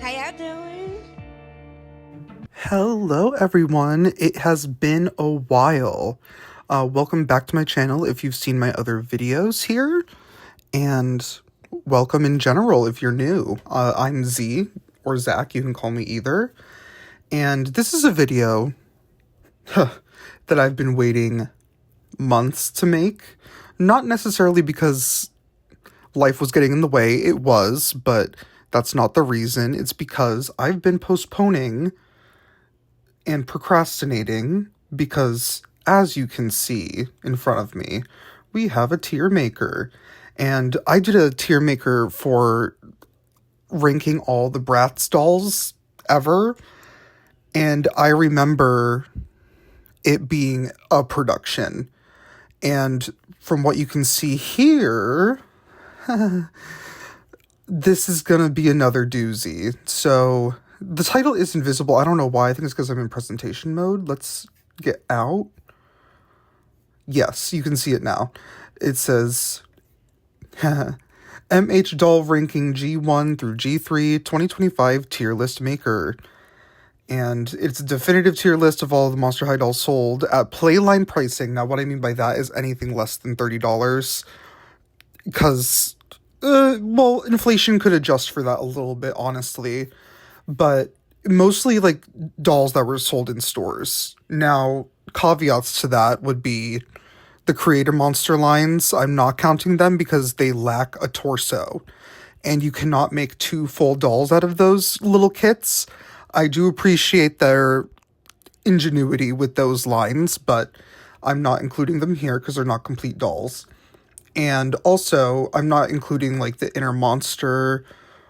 How y'all doing? Hello everyone, it has been a while. Welcome back to my channel if you've seen my other videos here, and welcome in general if you're new. I'm Z, or Zach, you can call me either, and this is a video that I've been waiting months to make. Not necessarily because life was getting in the way, it was, but that's not the reason. It's because I've been postponing and procrastinating because, as you can see in front of me, we have a tier maker. And I did a tier maker for ranking all the Bratz dolls ever, and I remember it being a production. And from what you can see here, this is gonna be another doozy. So the title is invisible. I don't know why. I think it's because I'm in presentation mode. Let's get out. Yes, you can see it now. It says MH Doll Ranking G1 through G3 2025 Tier List Maker. And it's a definitive tier list of all the Monster High dolls sold at Playline pricing. Now, what I mean by that is anything less than $30. Because, well, inflation could adjust for that a little bit, honestly. But mostly, like, dolls that were sold in stores. Now, caveats to that would be the Creator Monster lines. I'm not counting them because they lack a torso. And you cannot make 2 full dolls out of those little kits. I do appreciate their ingenuity with those lines, but I'm not including them here because they're not complete dolls. And also, I'm not including, like, the inner monster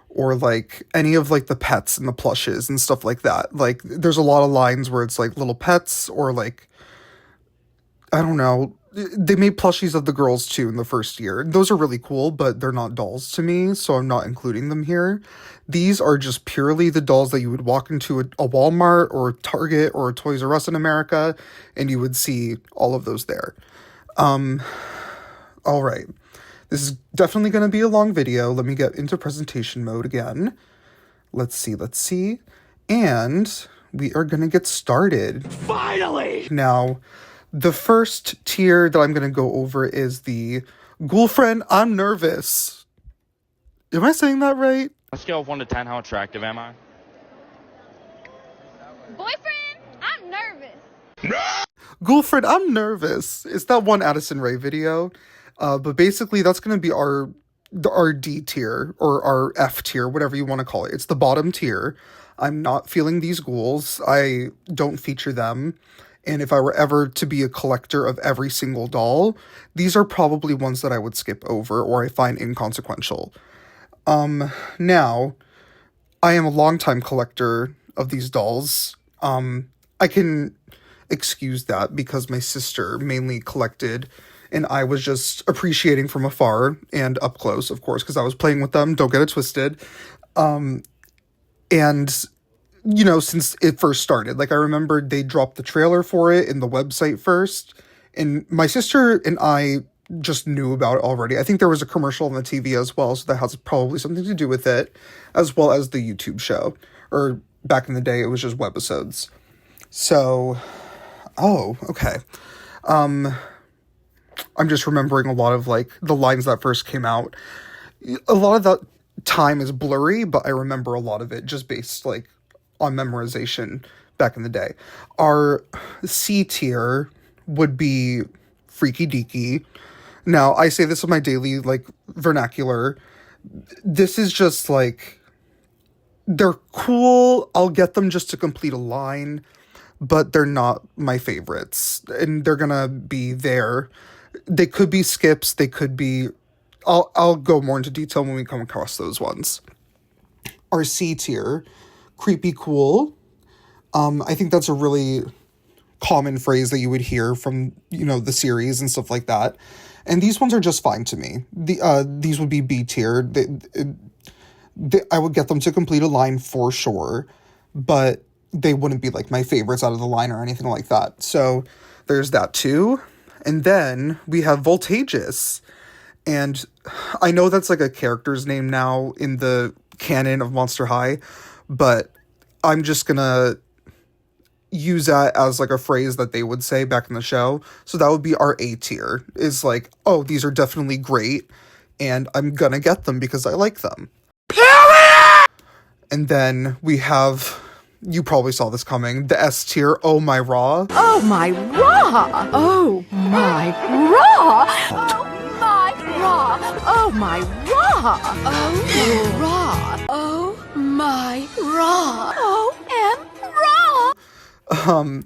or, like, any of, like, the pets and the plushes and stuff like that. Like, there's a lot of lines where it's, like, little pets or, like, I don't know. They made plushies of the girls, too, in the first year. Those are really cool, but they're not dolls to me, so I'm not including them here. These are just purely the dolls that you would walk into a Walmart or a Target or a Toys R Us in America, and you would see all of those there. All right. This is definitely going to be a long video. Let me get into presentation mode again. Let's see. And we are going to get started. Finally! Now, the first tier that I'm going to go over is the Girlfriend, I'm Nervous. Am I saying that right? On a scale of 1 to 10, how attractive am I? Boyfriend, I'm nervous. Girlfriend, I'm Nervous. It's that one Addison Rae video. But basically, that's going to be our D tier, or our F tier, whatever you want to call it. It's the bottom tier. I'm not feeling these ghouls. I don't feature them. And if I were ever to be a collector of every single doll, these are probably ones that I would skip over or I find inconsequential. Now, I am a longtime collector of these dolls. I can excuse that because my sister mainly collected, and I was just appreciating from afar and up close, of course, because I was playing with them. Don't get it twisted. And, you know, since it first started, like, I remember they dropped the trailer for it in the website first, and my sister and I just knew about it already. I think there was a commercial on the TV as well, so that has probably something to do with it, as well as the YouTube show. Or back in the day, it was just webisodes. So, oh, okay. I'm just remembering a lot of, like, the lines that first came out. A lot of that time is blurry, but I remember a lot of it just based, like, on memorization back in the day. Our C tier would be Freaky Deaky. Now, I say this in my daily, like, vernacular. This is just, like, they're cool. I'll get them just to complete a line, but they're not my favorites. And they're gonna be there. They could be skips. They could be... I'll go more into detail when we come across those ones. Our C tier, Creepy Cool. I think that's a really common phrase that you would hear from, you know, the series and stuff like that. And these ones are just fine to me. These would be B tier. I would get them to complete a line for sure, but they wouldn't be, like, my favorites out of the line or anything like that. So there's that too. And then we have Voltageous. And I know that's, like, a character's name now in the canon of Monster High, but I'm just gonna use that as like a phrase that they would say back in the show. So that would be our A tier, is like, oh, these are definitely great, and I'm gonna get them because I like them. And then we have, you probably saw this coming, the S tier, Oh My Raw. Oh my raw! Oh my raw! Oh my raw! Oh my raw! Oh raw! Oh my raw! Oh am raw!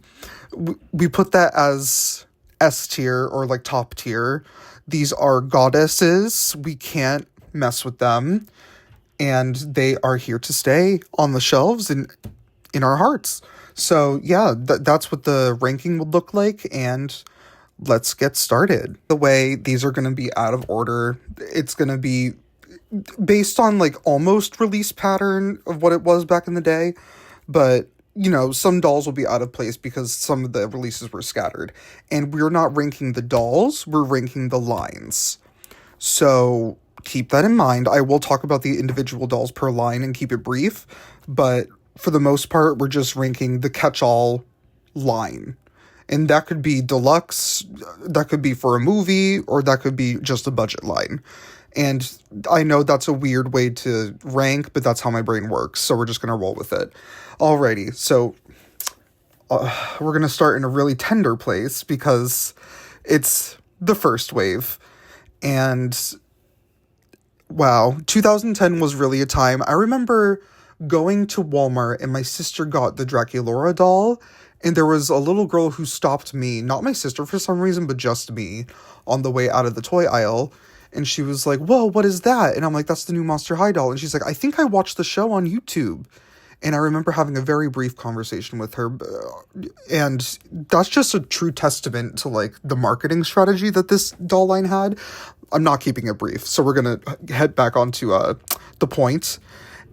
We put that as S tier, or like top tier. These are goddesses. We can't mess with them. And they are here to stay on the shelves and in our hearts. So yeah, that's what the ranking would look like, and let's get started. The way these are going to be out of order, it's going to be based on like almost release pattern of what it was back in the day, but you know, some dolls will be out of place because some of the releases were scattered. And we're not ranking the dolls, we're ranking the lines. So keep that in mind. I will talk about the individual dolls per line and keep it brief, but for the most part, we're just ranking the catch-all line. And that could be deluxe, that could be for a movie, or that could be just a budget line. And I know that's a weird way to rank, but that's how my brain works, so we're just going to roll with it. Alrighty, so we're going to start in a really tender place because it's the first wave. And wow, 2010 was really a time. I remember going to Walmart and my sister got the Draculaura doll, and there was a little girl who stopped me, not my sister for some reason, but just me, on the way out of the toy aisle. And she was like, whoa, what is that? And I'm like, that's the new Monster High doll. And she's like, I think I watched the show on YouTube. And I remember having a very brief conversation with her. And that's just a true testament to like the marketing strategy that this doll line had. I'm not keeping it brief. So we're going to head back onto the point.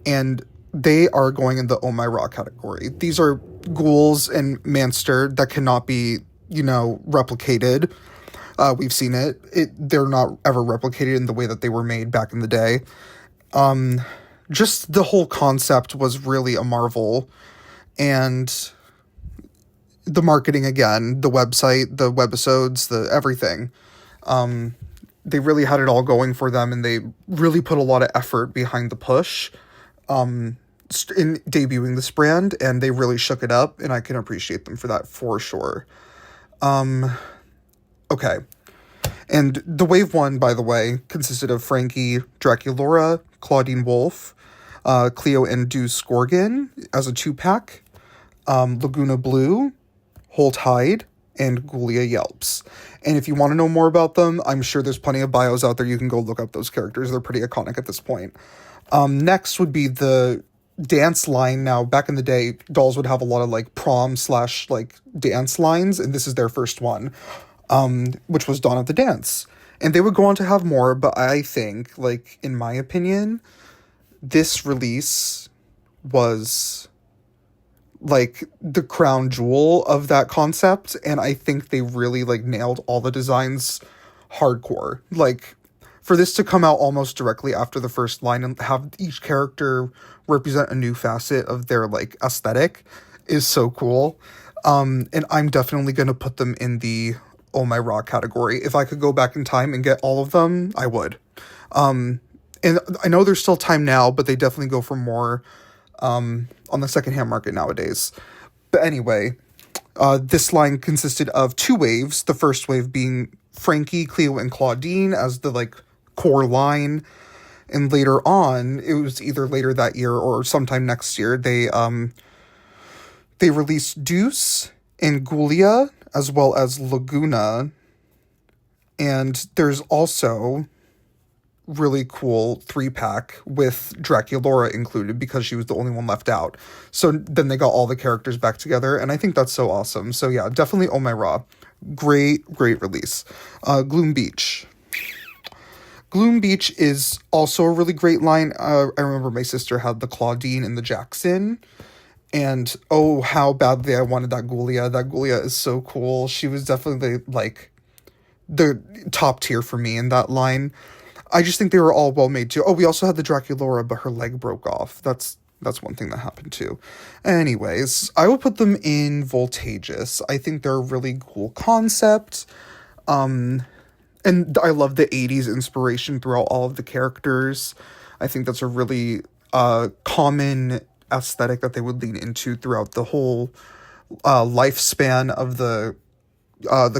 And they are going in the Oh My Raw category. These are ghouls and manster that cannot be, you know, replicated. We've seen it. They're not ever replicated in the way that they were made back in the day. Just the whole concept was really a marvel. And the marketing again, the website, the webisodes, the everything. They really had it all going for them, and they really put a lot of effort behind the push in debuting this brand, and they really shook it up, and I can appreciate them for that for sure. Okay. And the wave one, by the way, consisted of Frankie Draculaura, Claudine Wolf, Cleo and Deuce Scorgan as a 2-pack, Laguna Blue, Holt Hyde, and Ghoulia Yelps. And if you want to know more about them, I'm sure there's plenty of bios out there. You can go look up those characters. They're pretty iconic at this point. Next would be the dance line. Now, back in the day, dolls would have a lot of like prom / like dance lines, and this is their first one, which was Dawn of the Dance. And they would go on to have more, but I think, like, in my opinion, this release was like the crown jewel of that concept, and I think they really like nailed all the designs hardcore. Like, for this to come out almost directly after the first line and have each character represent a new facet of their like aesthetic is so cool. And I'm definitely going to put them in the Oh My Raw category. If I could go back in time and get all of them, I would. And I know there's still time now, but they definitely go for more on the secondhand market nowadays. But anyway, this line consisted of 2 waves. The first wave being Frankie, Cleo, and Claudine as the like core line. And later on, it was either later that year or sometime next year, they released Deuce and Ghoulia, as well as Laguna. And there's also really cool 3-pack with Draculaura included because she was the only one left out. So then they got all the characters back together, and I think that's so awesome. So yeah, definitely Oh My Raw. Great release. Gloom Beach. Gloom Beach is also a really great line. I remember my sister had the Claudine and the Jackson, and oh, how badly I wanted that Ghoulia. That Ghoulia is so cool. She was definitely like the top tier for me in that line. I just think they were all well made too. Oh, we also had the Draculaura, but her leg broke off. That's That's one thing that happened too. Anyways, I would put them in Voltageous. I think they're a really cool concept. And I love the 80s inspiration throughout all of the characters. I think that's a really common aesthetic that they would lean into throughout the whole lifespan of the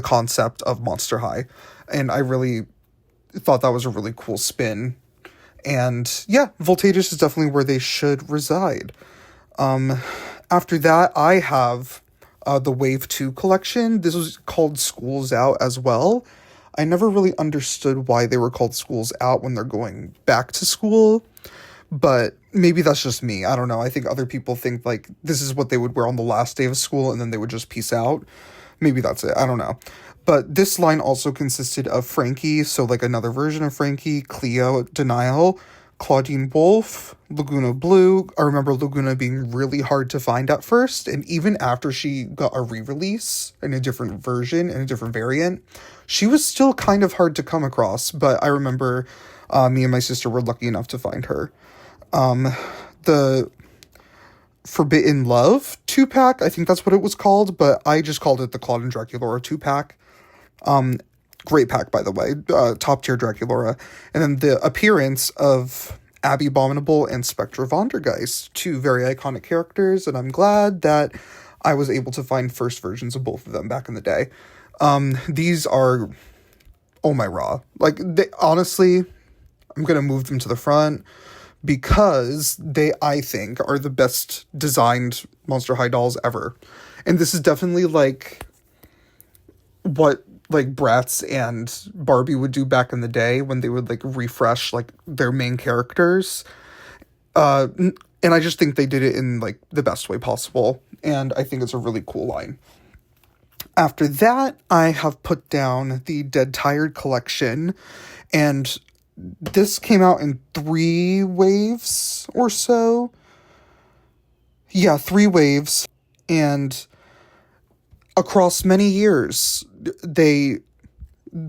concept of Monster High. And I really thought that was a really cool spin. And yeah, Voltageous is definitely where they should reside. After that, I have the Wave 2 collection. This was called Schools Out as well. I never really understood why they were called Schools Out when they're going back to school, but maybe that's just me. I don't know. I think other people think like this is what they would wear on the last day of school and then they would just peace out. Maybe that's it. I don't know. But this line also consisted of Frankie, so like another version of Frankie, Cleo, Denial, Claudine Wolf, Laguna Blue. I remember Laguna being really hard to find at first, and even after she got a re-release in a different version, in a different variant, she was still kind of hard to come across, but I remember me and my sister were lucky enough to find her. The Forbidden Love 2-pack, I think that's what it was called, but I just called it the Claude and Draculaura 2-pack. Great pack, by the way, top tier Draculaura. And then the appearance of Abby Abominable and Spectra Vondergeist, two very iconic characters, and I'm glad that I was able to find first versions of both of them back in the day. These are, oh my raw. Like, they, honestly, I'm gonna move them to the front because they, I think, are the best designed Monster High dolls ever. And this is definitely like what like Bratz and Barbie would do back in the day when they would like refresh like their main characters. And I just think they did it in like the best way possible. And I think it's a really cool line. After that, I have put down the Dead Tired collection, and this came out in 3 waves or so. Yeah, 3 waves. And across many years, they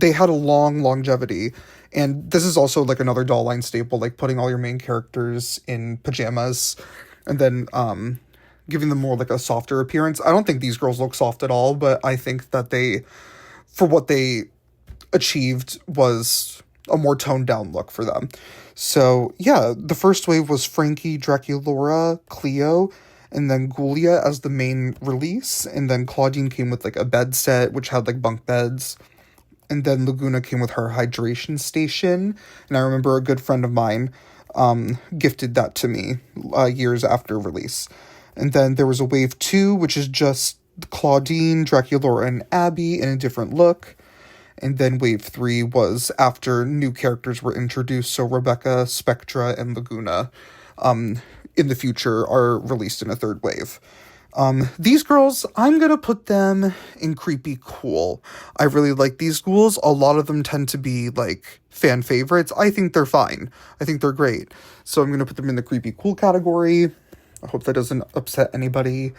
had a long longevity. And this is also like another doll line staple, like putting all your main characters in pajamas and then giving them more like a softer appearance. I don't think these girls look soft at all, but I think that they, for what they achieved, was a more toned down look for them. So yeah, the first wave was Frankie, Draculaura, Cleo, and then Ghoulia as the main release. And then Claudine came with like a bed set, which had like bunk beds. And then Laguna came with her hydration station. And I remember a good friend of mine gifted that to me years after release. And then there was a wave 2, which is just Claudine, Draculaura, and Abby in a different look. And then wave 3 was after new characters were introduced. So Rebecca, Spectra, and Laguna in the future are released in a 3rd wave. These girls, I'm gonna put them in creepy cool. I really like these ghouls. A lot of them tend to be like fan favorites. I think they're fine. I think they're great. So I'm gonna put them in the creepy cool category. I hope that doesn't upset anybody.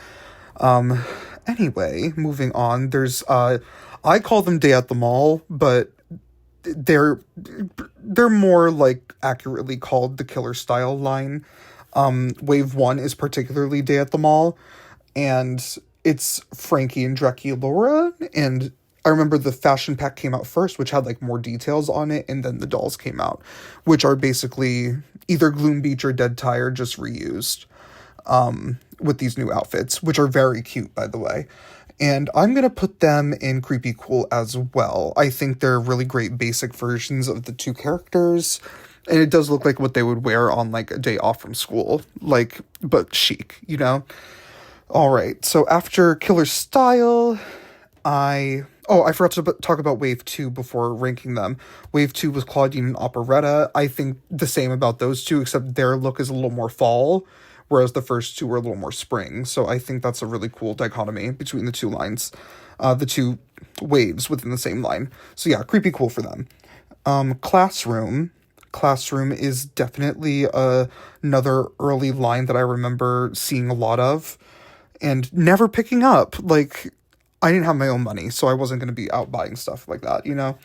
Anyway, moving on. There's I call them Day at the Mall, but they're more like accurately called the Killer Style line. Wave 1 is particularly Day at the Mall, and it's Frankie and Draculaura, and I remember the fashion pack came out first, which had like more details on it, and then the dolls came out, which are basically either Gloom Beach or Dead Tired, just reused, with these new outfits, which are very cute, by the way. And I'm going to put them in creepy cool as well. I think they're really great basic versions of the 2 characters. And it does look like what they would wear on like a day off from school, like, but chic, you know? All right. So after Killer Style, I forgot to talk about Wave 2 before ranking them. Wave 2 was Claudine and Operetta. I think the same about those 2, except their look is a little more fall, whereas the first 2 were a little more spring. So I think that's a really cool dichotomy between the 2 lines, the 2 waves within the same line. So yeah, creepy cool for them. Classroom is definitely another early line that I remember seeing a lot of and never picking up. Like, I didn't have my own money, so I wasn't going to be out buying stuff like that, you know?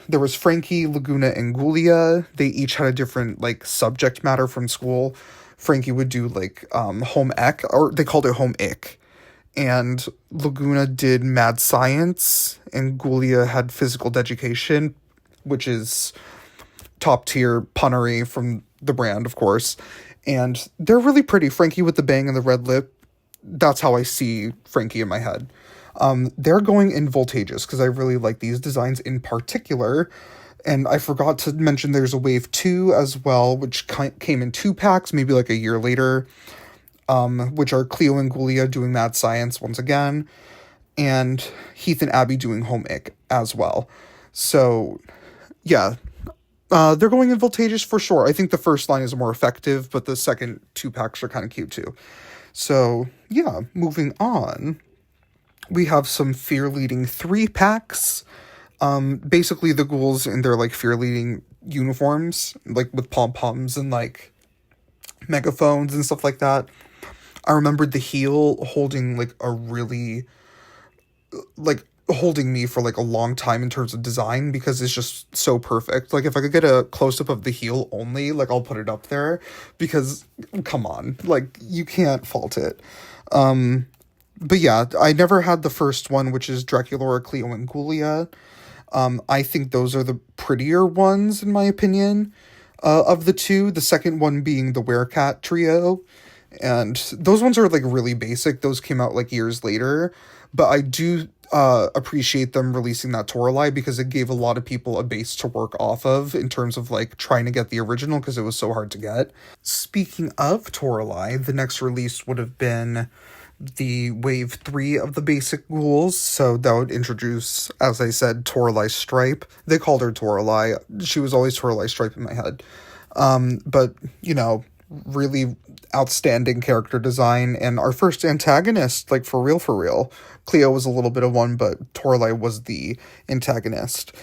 There was Frankie, Laguna, and Ghoulia. They each had a different, like, subject matter from school. Frankie would do like home ec, or they called it home ick. And Laguna did mad science, and Gulia had physical education, which is top tier punnery from the brand, of course. And they're really pretty. Frankie with the bang and the red lip, that's how I see Frankie in my head. They're going in voltages because I really like these designs in particular. And I forgot to mention there's a wave 2 as well, which came in 2 packs, maybe like a year later, which are Cleo and Gulia doing mad science once again, and Heath and Abby doing home ick as well. So, yeah, they're going in voltages for sure. I think the first line is more effective, but the second 2 packs are kind of cute too. So, yeah, moving on. We have some Fear Leading 3 packs. Basically the ghouls in their, like, Fear Leading uniforms, like, with pom-poms and, like, megaphones and stuff like that. I remembered the heel holding, like, a really, like, holding me for, like, a long time in terms of design, because it's just so perfect. Like, if I could get a close-up of the heel only, like, I'll put it up there, because, come on, like, you can't fault it. But yeah, I never had the first one, which is Draculaura, Cleo, and Gulia. I think those are the prettier ones, in my opinion, of the two. The second one being the Werecat trio. And those ones are, like, really basic. Those came out, like, years later. But I do appreciate them releasing that Toralei, because it gave a lot of people a base to work off of in terms of, like, trying to get the original, because it was so hard to get. Speaking of Toralei, the next release would have been the wave 3 of the basic ghouls, so that would introduce, as I said, Toralei Stripe. They called her Toralei. She was always Toralei Stripe in my head. But, you know, really outstanding character design, and our first antagonist, like, for real. Cleo was a little bit of one, but Toralei was the antagonist.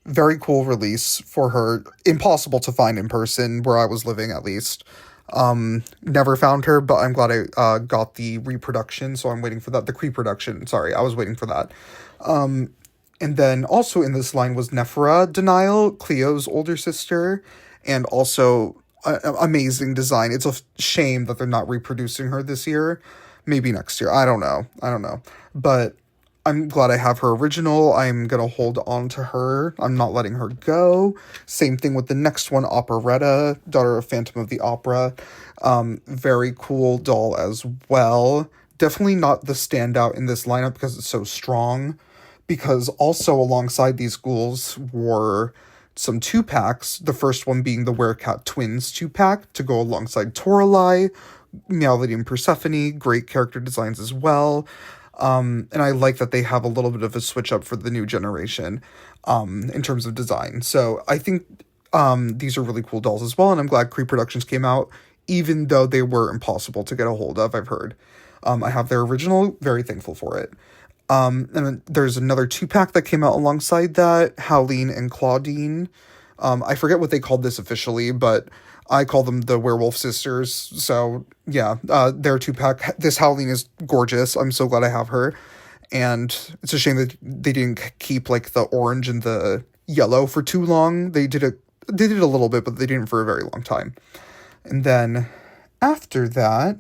Very cool release for her. Impossible to find in person, where I was living, at least. Never found her, but I'm glad I got the reproduction, so I'm waiting for that. The pre-production, sorry, I was waiting for that. And then also in this line was Nephra Denial, Cleo's older sister, and also amazing design. It's a shame that they're not reproducing her this year. Maybe next year. I don't know. But I'm glad I have her original. I'm gonna hold on to her. I'm not letting her go. Same thing with the next one, Operetta, daughter of Phantom of the Opera. Very cool doll as well. Definitely not the standout in this lineup because it's so strong. Because also alongside these ghouls were some 2-packs. The first one being the Werecat Twins 2-pack to go alongside Toralei, Meowlady and Persephone. Great character designs as well. And I like that they have a little bit of a switch up for the new generation, in terms of design. So I think, these are really cool dolls as well. And I'm glad Cree Productions came out, even though they were impossible to get a hold of, I've heard. I have their original, very thankful for it. And then there's another 2-pack that came out alongside that, Howleen and Claudine. I forget what they called this officially, but I call them the Werewolf Sisters. So yeah, their 2-pack. This Howleen is gorgeous. I'm so glad I have her. And it's a shame that they didn't keep, like, the orange and the yellow for too long. They did a little bit, but they didn't for a very long time. And then after that,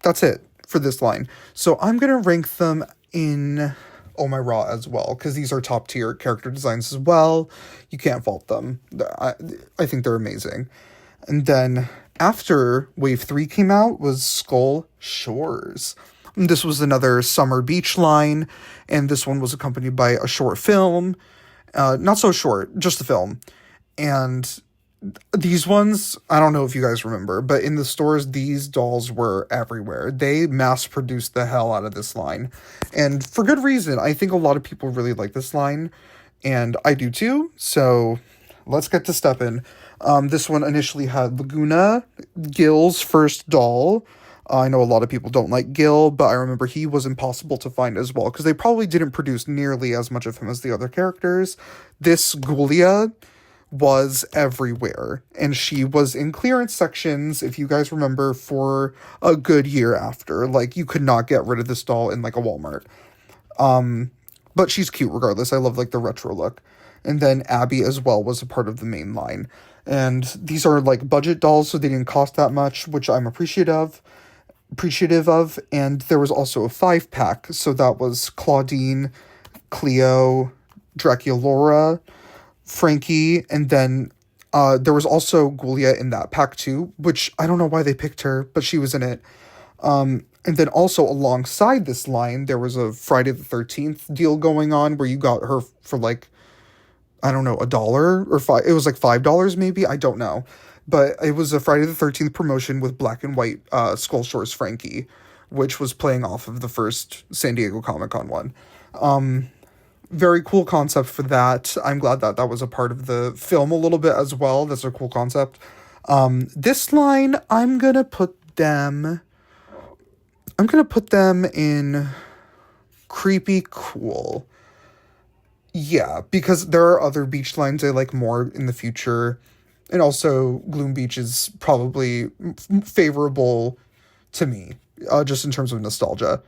that's it for this line. So I'm going to rank them in Oh My Raw as well, because these are top tier character designs as well. You can't fault them. I think they're amazing. And then after Wave 3 came out was Skull Shores. And this was another summer beach line, and this one was accompanied by a short film. Not so short, just a film. And these ones, I don't know if you guys remember, but in the stores, these dolls were everywhere. They mass-produced the hell out of this line. And for good reason. I think a lot of people really like this line, and I do too. So let's get to steppin'. This one initially had Laguna, Gil's first doll. I know a lot of people don't like Gil, but I remember he was impossible to find as well, because they probably didn't produce nearly as much of him as the other characters. This Gulia was everywhere, and she was in clearance sections, if you guys remember, for a good year after. Like, you could not get rid of this doll in, like, a Walmart. but she's cute regardless. I love like the retro look. And then Abby as well was a part of the main line. And these are like budget dolls, so they didn't cost that much, which I'm appreciative of. And there was also a 5-pack, so that was Claudine, Cleo, Draculaura, Frankie, and then there was also Gulia in that pack too, which I don't know why they picked her, but she was in it. And then also alongside this line, there was a Friday the 13th deal going on where you got her for like, I don't know, $1 or $5. It was like $5 maybe. I don't know. But it was a Friday the 13th promotion with black and white Skull Shores Frankie, which was playing off of the first San Diego Comic-Con one. Very cool concept for that. I'm glad that that was a part of the film a little bit as well. That's a cool concept. This line, I'm gonna put them in creepy cool. Yeah, because there are other beach lines I like more in the future. And also, Gloom Beach is probably favorable to me, just in terms of nostalgia.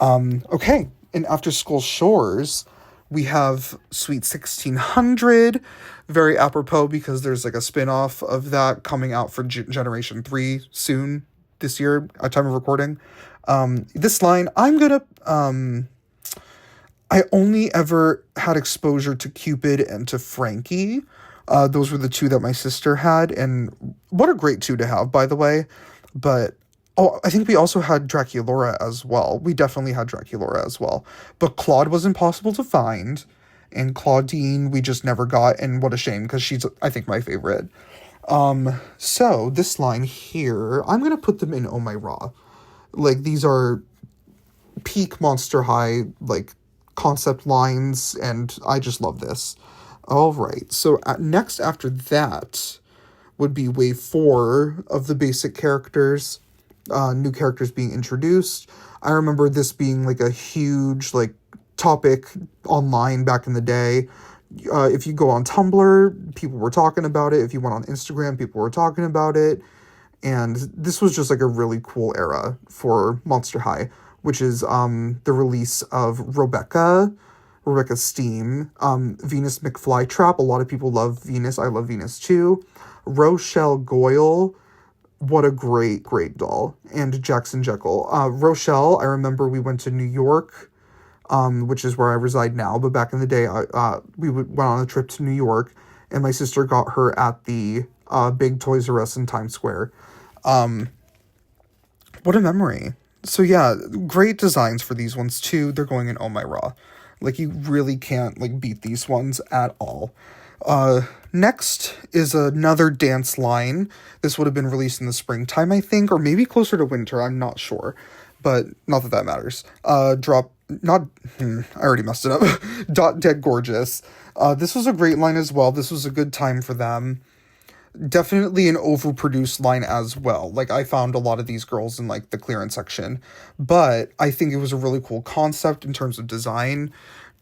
Okay, and after Skull Shores, we have Sweet 1600, very apropos because there's like a spin-off of that coming out for Generation 3 soon this year, at time of recording. This line, I only ever had exposure to Cupid and to Frankie. Those were the two that my sister had, and what a great two to have, by the way. But I think we also had Draculaura as well. We definitely had Draculaura as well. But Claude was impossible to find, and Claudine we just never got, and what a shame, because she's, I think, my favorite. So this line here, I'm gonna put them in Oh My Raw. Like, these are peak Monster High, like, concept lines, and I just love this. All right, so next after that would be wave 4 of the basic characters, new characters being introduced. I remember this being like a huge like topic online back in the day. If you go on Tumblr, people were talking about it. If you went on Instagram, people were talking about it. And this was just like a really cool era for Monster High, which is the release of Rebecca Steam, Venus McFlytrap. A lot of people love Venus. I love Venus too. Rochelle Goyle. What a great doll. And Jackson Jekyll. Rochelle, I remember we went to New York, which is where I reside now. But back in the day, we went on a trip to New York, and my sister got her at the big Toys R Us in Times Square. What a memory. So yeah, great designs for these ones too. They're going in Oh My Raw. Like, you really can't, like, beat these ones at all. Next is another dance line. This would have been released in the springtime, I think, or maybe closer to winter, I'm not sure. But not that matters. I already messed it up. Dot Dead Gorgeous. This was a great line as well. This was a good time for them. Definitely an overproduced line as well. Like, I found a lot of these girls in like the clearance section, but I think it was a really cool concept in terms of design.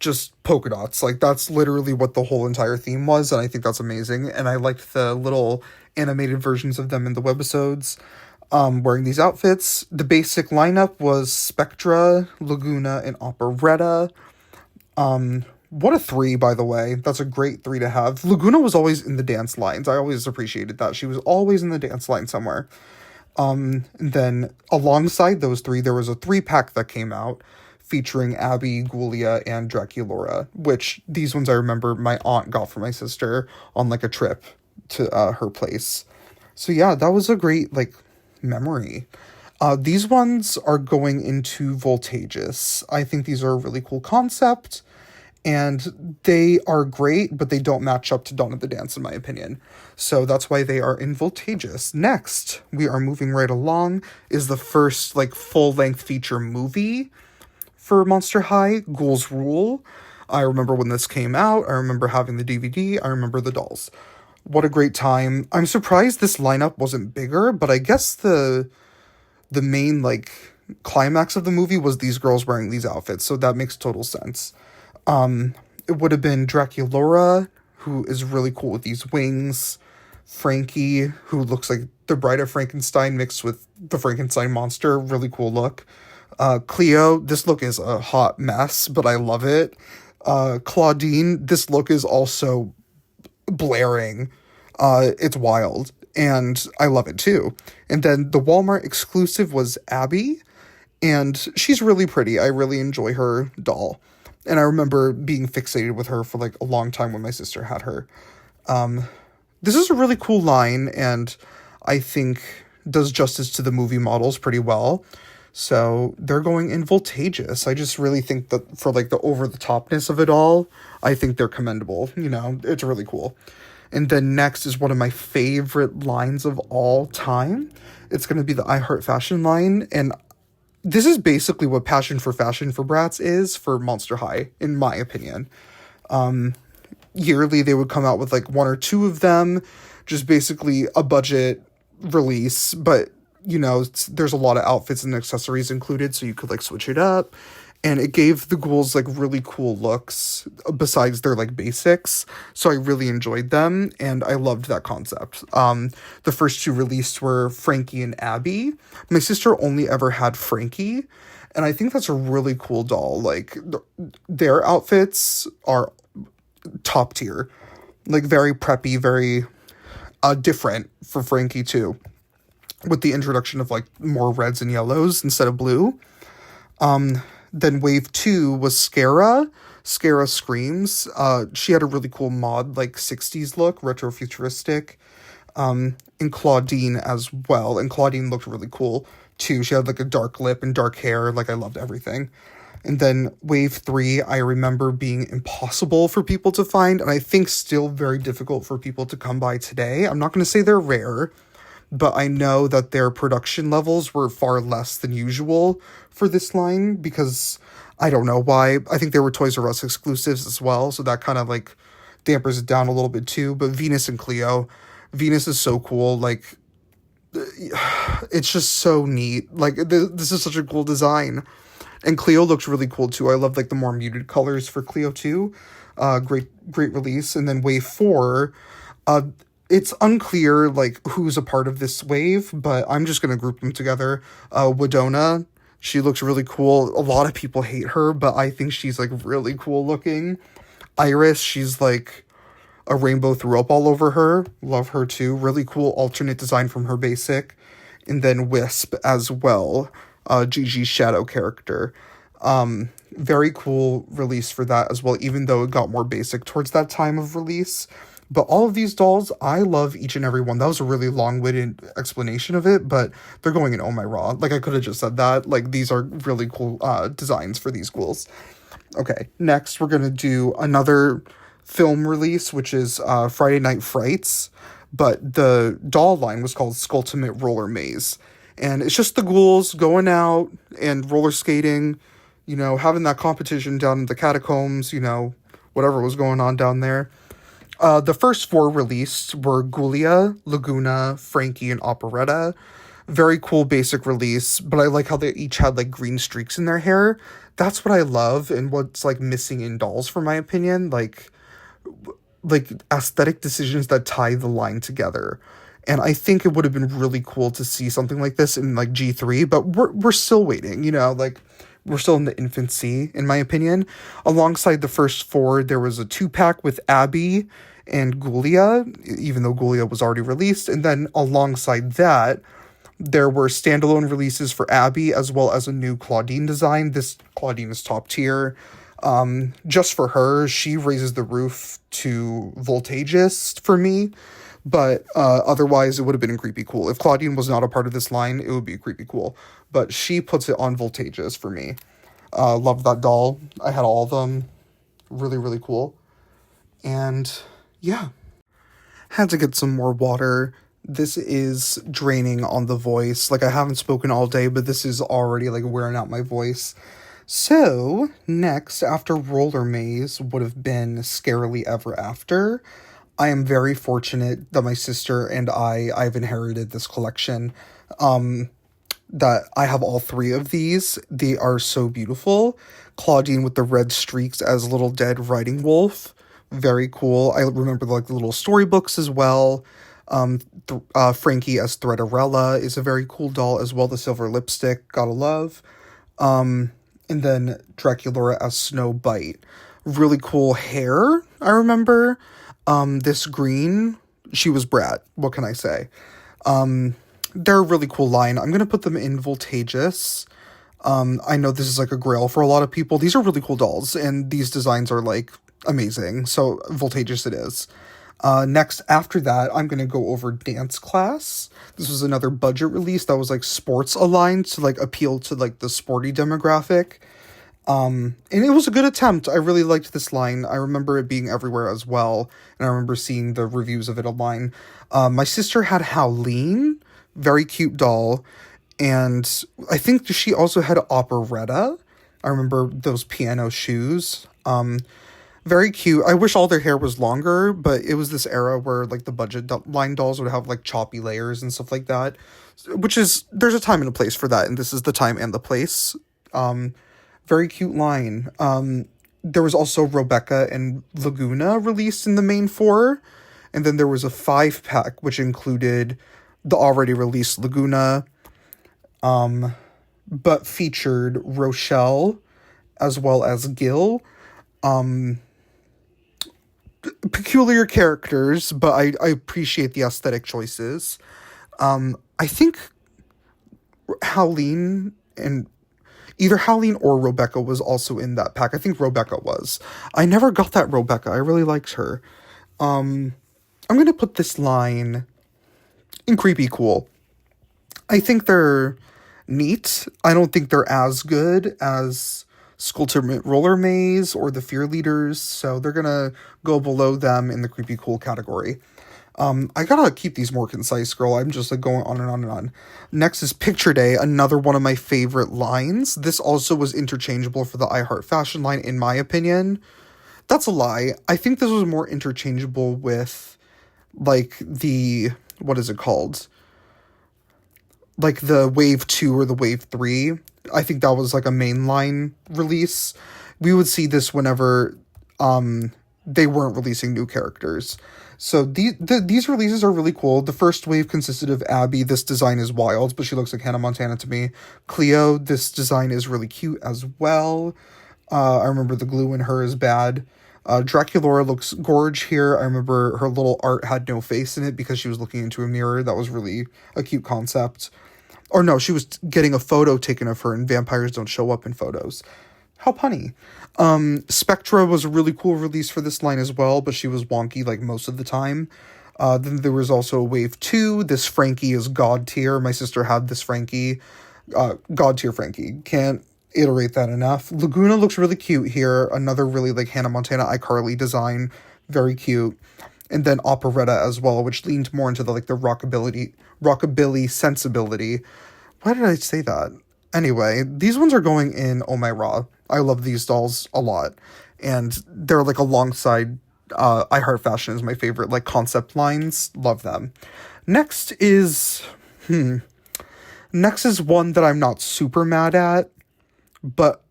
Just polka dots, like that's literally what the whole entire theme was, and I think that's amazing. And I liked the little animated versions of them in the webisodes wearing these outfits. The basic lineup was Spectra, Laguna, and Operetta. What a 3, by the way. That's a great 3 to have. Laguna was always in the dance lines. I always appreciated that. She was always in the dance line somewhere. And then alongside those 3, there was a 3-pack that came out featuring Abby, Gulia, and Draculaura, which these ones I remember my aunt got for my sister on like a trip to her place. So yeah, that was a great like memory. These ones are going into Voltageous. I think these are a really cool concept. And they are great, but they don't match up to Dawn of the Dance, in my opinion. So that's why they are in Voltageous. Next, we are moving right along, is the first, like, full-length feature movie for Monster High, Ghouls Rule. I remember when this came out. I remember having the DVD. I remember the dolls. What a great time. I'm surprised this lineup wasn't bigger, but I guess the main, like, climax of the movie was these girls wearing these outfits, so that makes total sense. It would have been Draculaura, who is really cool with these wings. Frankie, who looks like the Bride of Frankenstein mixed with the Frankenstein monster. Really cool look. Cleo, this look is a hot mess, but I love it. Claudine, this look is also blaring. It's wild, and I love it too. And then the Walmart exclusive was Abby, and she's really pretty. I really enjoy her doll. And I remember being fixated with her for like a long time when my sister had her. This is a really cool line, and I think does justice to the movie models pretty well. So they're going in Voltageous. I just really think that for like the over-the-topness of it all, I think they're commendable. You know, it's really cool. And then next is one of my favorite lines of all time. It's going to be the I Heart Fashion line, and this is basically what Passion for Fashion for Bratz is for Monster High, in my opinion. Yearly, they would come out with like one or two of them, just basically a budget release, but you know, there's a lot of outfits and accessories included, so you could like switch it up, and it gave the ghouls like really cool looks besides their like basics, so I really enjoyed them, and I loved that concept. The first two released were Frankie and Abby. My sister only ever had Frankie, and I think that's a really cool doll. Like, their outfits are top tier, like very preppy, very different for Frankie too, with the introduction of like more reds and yellows instead of blue. Then wave 2 was Scara Screams. She had a really cool mod, like 60s look, retro futuristic. And Claudine as well, and Claudine looked really cool too. She had like a dark lip and dark hair. Like, I loved everything. And then wave 3, I remember being impossible for people to find, and I think still very difficult for people to come by today. I'm not going to say they're rare, but I know that their production levels were far less than usual for this line, because I don't know why. I think they were Toys R Us exclusives as well, so that kind of like dampers it down a little bit too. But Venus and Cleo, Venus is so cool. Like, it's just so neat. Like, this is such a cool design. And Cleo looks really cool too. I love like the more muted colors for Cleo too. Great release. And then wave 4, it's unclear like who's a part of this wave, but I'm just gonna group them together. Wedona, she looks really cool. A lot of people hate her, but I think she's like really cool looking. Iris, she's like a rainbow threw up all over her. Love her too. Really cool alternate design from her basic. And then Wisp as well. Gigi's shadow character. Very cool release for that as well, even though it got more basic towards that time of release. But all of these dolls, I love each and every one. That was a really long-winded explanation of it, but they're going in Oh My Raw. Like, I could have just said that. Like, these are really cool designs for these ghouls. Okay, next we're going to do another film release, which is Friday Night Frights. But the doll line was called Skulltimate Roller Maze. And it's just the ghouls going out and roller skating, you know, having that competition down in the catacombs, you know, whatever was going on down there. The first 4 released were Ghoulia, Laguna, Frankie, and Operetta. Very cool basic release, but I like how they each had like green streaks in their hair. That's what I love, and what's like missing in dolls, for my opinion. Like aesthetic decisions that tie the line together. And I think it would have been really cool to see something like this in like G3, but we're still waiting, you know, like we're still in the infancy, in my opinion. Alongside the first 4, there was a 2-pack with Abby and Ghoulia, even though Ghoulia was already released. And then alongside that, there were standalone releases for Abby, as well as a new Claudine design. This Claudine is top tier. Just for her, she raises the roof to Voltageous for me. But otherwise, it would have been creepy cool. If Claudine was not a part of this line, it would be creepy cool. But she puts it on Voltageous for me. Loved that doll. I had all of them. Really, really cool. And yeah. Had to get some more water. This is draining on the voice. Like, I haven't spoken all day, but this is already like wearing out my voice. So, next, after Roller Maze, would have been Scarily Ever After. I am very fortunate that my sister and I've inherited this collection, that I have all 3 of these. They are so beautiful. Claudine with the red streaks as Little Dead Riding Wolf. Very cool. I remember like the little storybooks as well. Frankie as Threadarella is a very cool doll as well. The silver lipstick, gotta love. And then Draculaura as Snow Bite. really cool hair, I remember. This green, she was Brat. What can I say? They're a really cool line. I'm going to put them in Voltageous. I know this is like a grail for a lot of people. These are really cool dolls, and these designs are like amazing. So Voltageous it is. Next, after that, I'm going to go over Dance Class. This was another budget release that was like sports aligned to like appeal to like the sporty demographic. And it was a good attempt. I really liked this line. I remember it being everywhere as well. And I remember seeing the reviews of it online. My sister had Howleen, very cute doll. And I think she also had Operetta. I remember those piano shoes. Very cute. I wish all their hair was longer, but it was this era where like the budget line dolls would have like choppy layers and stuff like that. Which is, there's a time and a place for that. And this is the time and the place. Very cute line. There was also Rebecca and Laguna released in the main 4. And then there was a 5-pack, which included the already released Laguna, but featured Rochelle as well as Gil. Peculiar characters, but I appreciate the aesthetic choices. I think Howleen and either Howleen or Rebecca was also in that pack. I think Rebecca was. I never got that Rebecca. I really liked her. I'm going to put this line in Creepy Cool. I think they're neat. I don't think they're as good as Skulltimate Roller Maze or the Fear Leaders, so they're going to go below them in the Creepy Cool category. I gotta keep these more concise, girl. I'm just like going on and on and on. Next is Picture Day, another one of my favorite lines. This also was interchangeable for the I Heart Fashion line, in my opinion. That's a lie. I think this was more interchangeable with, like, the, what is it called? Like the Wave 2 or the Wave 3. I think that was like a mainline release. We would see this whenever they weren't releasing new characters. So these releases are really cool. The first wave consisted of Abby. This design is wild, but she looks like Hannah Montana to me. Cleo, this design is really cute as well. I remember the glue in her is bad. Draculaura looks gorge here. I remember her little art had no face in it because she was looking into a mirror. That was really a cute concept. Or no, she was getting a photo taken of her, and vampires don't show up in photos. How punny. Spectra was a really cool release for this line as well, but she was wonky like most of the time. Then there was also Wave 2. This Frankie is God tier. My sister had this Frankie. God tier Frankie. Can't iterate that enough. Laguna looks really cute here. Another really like Hannah Montana iCarly design. Very cute. And then Operetta as well, which leaned more into the like the rockabilly sensibility. Why did I say that? Anyway, these ones are going in Oh My Raw. I love these dolls a lot. And they're like alongside I Heart Fashion is my favorite like concept lines. Love them. Next is one that I'm not super mad at, but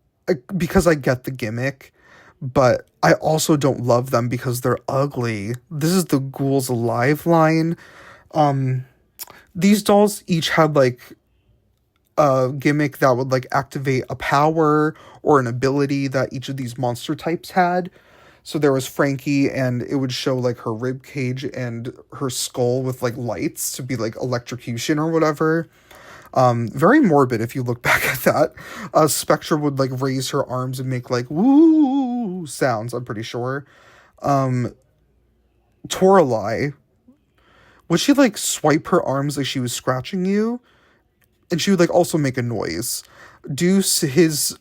because I get the gimmick, but I also don't love them because they're ugly. This is the Ghouls Alive line. These dolls each had like a gimmick that would like activate a power or an ability that each of these monster types had. So there was Frankie, and it would show like her rib cage and her skull with like lights to be like electrocution or whatever. Very morbid if you look back at that. Spectra would like raise her arms and make like woo sounds, I'm pretty sure. Toralei, would she like swipe her arms like she was scratching you? And she would like also make a noise. Deuce, his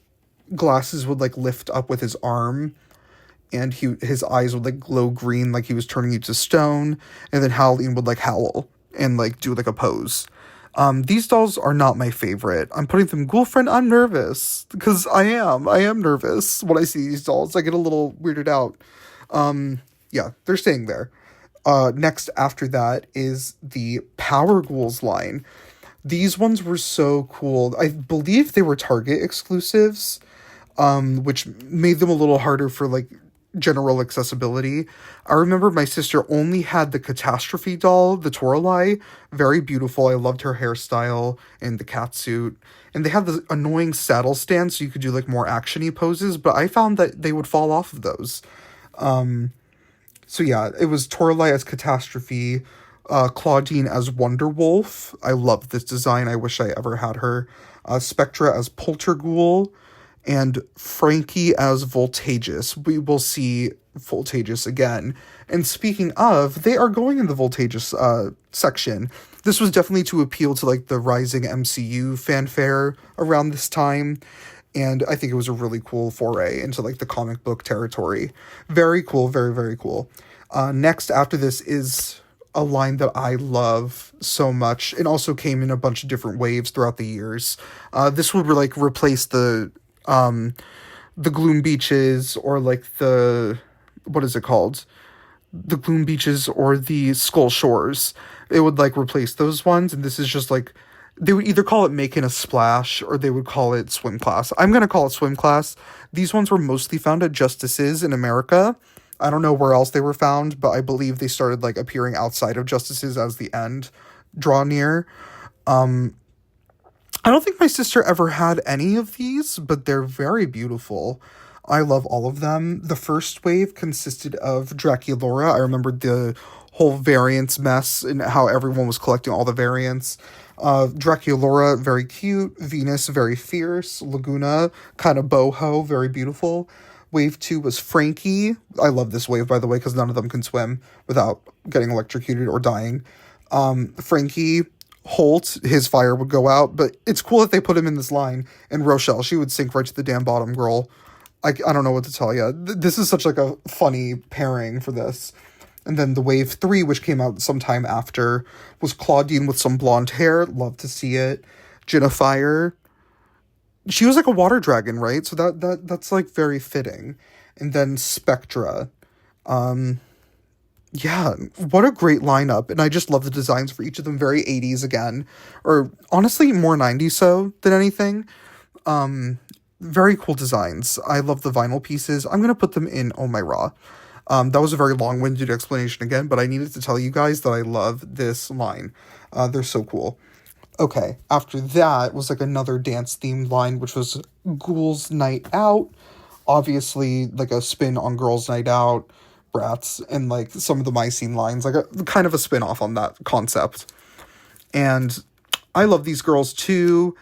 glasses would like lift up with his arm, and his eyes would like glow green like he was turning you to stone. And then Howleen would like howl and like do like a pose. These dolls are not my favorite. I'm putting them girlfriend. I'm nervous because I am nervous when I see these dolls. I get a little weirded out. Yeah, they're staying there. Next after that is the Power Ghouls line. These ones were so cool. I believe they were Target exclusives, which made them a little harder for like general accessibility. I remember my sister only had the Catastrophe doll, the Toralei, very beautiful. I loved her hairstyle and the catsuit. And they had the annoying saddle stand, so you could do like more actiony poses, but I found that they would fall off of those. So yeah, it was Toralei as Catastrophe, Claudine as Wonderwolf. I love this design. I wish I ever had her. Spectra as Polterghoul, and Frankie as Voltageous. We will see Voltageous again. And speaking of, they are going in the Voltageous section. This was definitely to appeal to like the rising MCU fanfare around this time. And I think it was a really cool foray into like the comic book territory. Very cool, very, very cool. Next after this is a line that I love so much, and also came in a bunch of different waves throughout the years. This would like replace the Gloom Beaches, or like what is it called? The Gloom Beaches or the Skull Shores. It would like replace those ones, and this is just like, they would either call it Making a Splash or they would call it Swim Class. I'm going to call it Swim Class. These ones were mostly found at Justice's in America. I don't know where else they were found, but I believe they started like appearing outside of Justice's as the end draw near. I don't think my sister ever had any of these, but they're very beautiful. I love all of them. The first wave consisted of Draculaura. I remember the whole variants mess and how everyone was collecting all the variants. Draculaura, very cute. Venus, very fierce. Laguna, kind of boho, very beautiful. Wave 2 was Frankie. I love this wave, by the way, because none of them can swim without getting electrocuted or dying. Frankie, Holt, his fire would go out, but it's cool that they put him in this line. And Rochelle, she would sink right to the damn bottom, girl. I don't know what to tell you. This is such like a funny pairing for this. And then the wave 3, which came out sometime after, was Claudine with some blonde hair. Love to see it. Jennifer. She was like a water dragon, right? So that's like very fitting. And then Spectra. Yeah, what a great lineup. And I just love the designs for each of them. Very 80s again. Or honestly, more 90s so than anything. Very cool designs. I love the vinyl pieces. I'm going to put them in Oh My Raw. That was a very long-winded explanation again, but I needed to tell you guys that I love this line. They're so cool. Okay, after that was like another dance-themed line, which was Ghouls Night Out. Obviously, like a spin on Girls Night Out, Bratz, and like some of the Mycene lines, like a kind of a spin-off on that concept. And I love these girls too.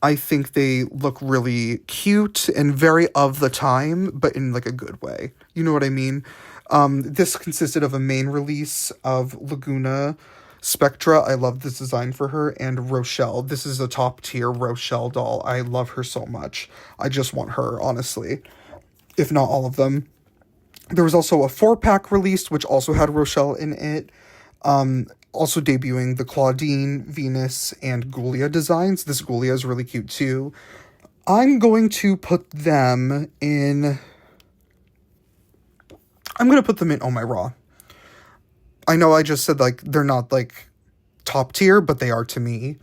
I think they look really cute and very of the time, but in like a good way. You know what I mean? This consisted of a main release of Laguna, Spectra. I love this design for her, and Rochelle. This is a top tier Rochelle doll. I love her so much. I just want her, honestly, if not all of them. There was also a 4-pack released, which also had Rochelle in it. Also debuting the Claudine, Venus, and Ghoulia designs. This Ghoulia is really cute too. I'm going to put them in Oh My Raw. I know I just said like they're not like top tier, but they are to me.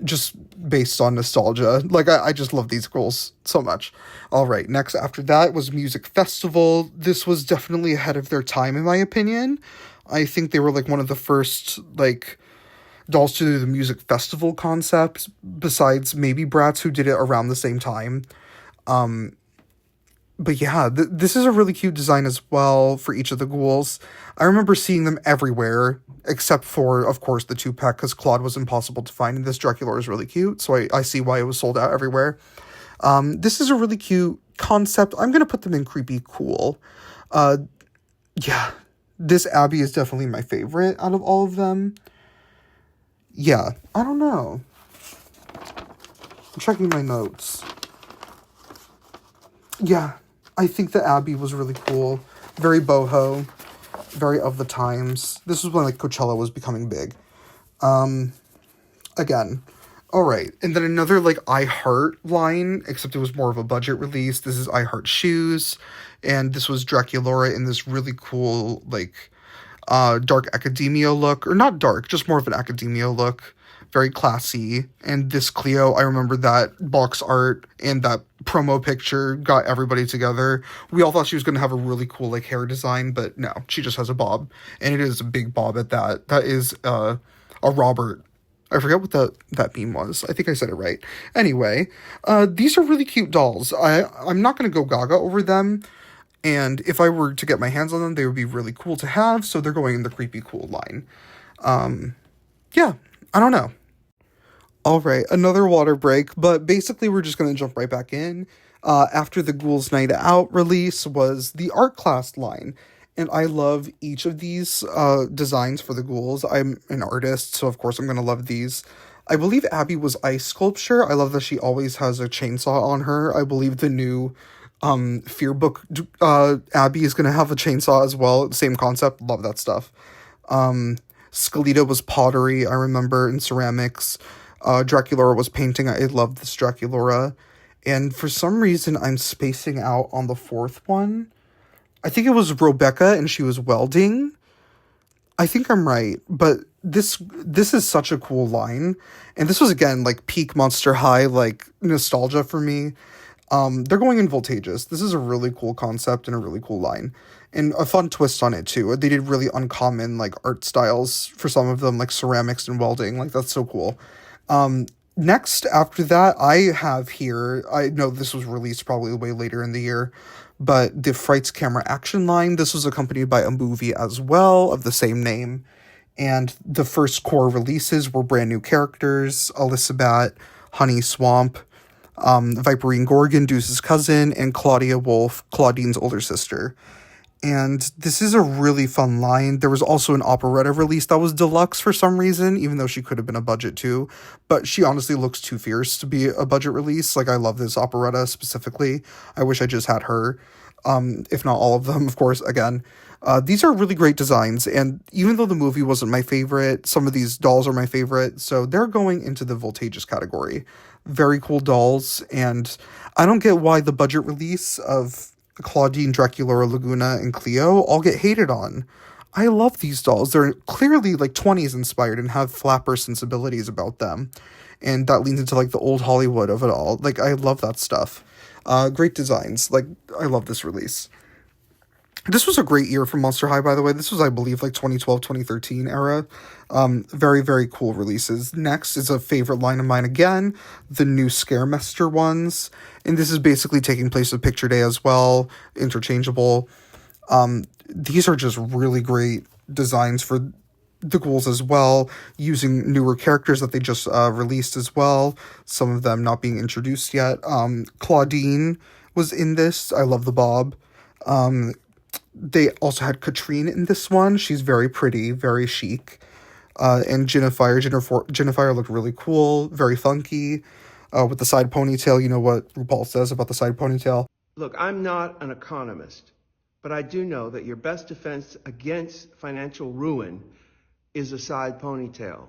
Just based on nostalgia. Like I just love these girls so much. All right, next after that was Music Festival. This was definitely ahead of their time in my opinion. I think they were like one of the first like dolls to do the music festival concept, besides maybe Bratz, who did it around the same time. But yeah, this is a really cute design as well for each of the ghouls. I remember seeing them everywhere, except for, of course, the 2-pack, because Claude was impossible to find, and this Dracula is really cute, so I see why it was sold out everywhere. This is a really cute concept. I'm going to put them in creepy cool. Yeah, this Abby is definitely my favorite out of all of them. Yeah, I don't know. I'm checking my notes. Yeah, I think the Abby was really cool. Very boho. Very of the times. This was when like Coachella was becoming big. Again. Alright. And then another like I Heart line, except it was more of a budget release. This is I Heart Shoes. And this was Draculaura in this really cool like dark academia look. Or not dark, just more of an academia look. very classy. And this Cleo, I remember that box art and that promo picture got everybody together. We all thought she was going to have a really cool like hair design, but no, she just has a bob, and it is a big bob at that. That is a Robert. I forget what that meme was. I think I said it right. Anyway, these are really cute dolls. I'm not going to go gaga over them. And if I were to get my hands on them, they would be really cool to have. So they're going in the creepy cool line. Yeah, I don't know. All right, another water break. But basically, we're just going to jump right back in. After the Ghouls Night Out release was the art class line. And I love each of these designs for the ghouls. I'm an artist, so of course I'm going to love these. I believe Abby was ice sculpture. I love that she always has a chainsaw on her. I believe the new Fear Book Abby is going to have a chainsaw as well. Same concept. Love that stuff. Skeleta was pottery, I remember, in ceramics. Draculaura was painting. I love this Draculaura. And for some reason, I'm spacing out on the fourth one. I think it was Rebecca and she was welding. I think I'm right, but this is such a cool line. And this was, again, like peak Monster High, like nostalgia for me. They're going in Voltages. This is a really cool concept and a really cool line. And a fun twist on it, too. They did really uncommon, like, art styles for some of them, like ceramics and welding. Like, that's so cool. Next, after that, I have here, I know this was released probably way later in the year, but the Frights Camera Action line. This was accompanied by a movie as well of the same name. And the first core releases were brand new characters: Elizabeth, Honey Swamp, Viperine Gorgon, Deuce's cousin, and Claudia Wolf, Claudine's older sister. And this is a really fun line. There was also an operetta release that was deluxe for some reason, even though she could have been a budget too. But she honestly looks too fierce to be a budget release. Like, I love this operetta specifically. I wish I just had her. If not all of them, of course, again. These are really great designs. And even though the movie wasn't my favorite, some of these dolls are my favorite. So they're going into the Voltages category. Very cool dolls. And I don't get why the budget release of Claudine, Draculaura, Laguna, and Cleo all get hated on. I love these dolls. They're clearly like 20s inspired and have flapper sensibilities about them. And that leans into like the old Hollywood of it all. Like, I love that stuff. Great designs. Like, I love this release. This was a great year for Monster High, by the way. This was, I believe, like 2012, 2013 era. Very, very cool releases. Next is a favorite line of mine again, the new Scaremester ones. And this is basically taking place at Picture Day as well, interchangeable. These are just really great designs for the ghouls as well, using newer characters that they just released as well, some of them not being introduced yet. Claudine was in this. I love the bob. They also had Katrine in this one. She's very pretty, very chic. And Jennifer looked really cool, very funky, with the side ponytail. You know what RuPaul says about the side ponytail. Look, I'm not an economist, but I do know that your best defense against financial ruin is a side ponytail.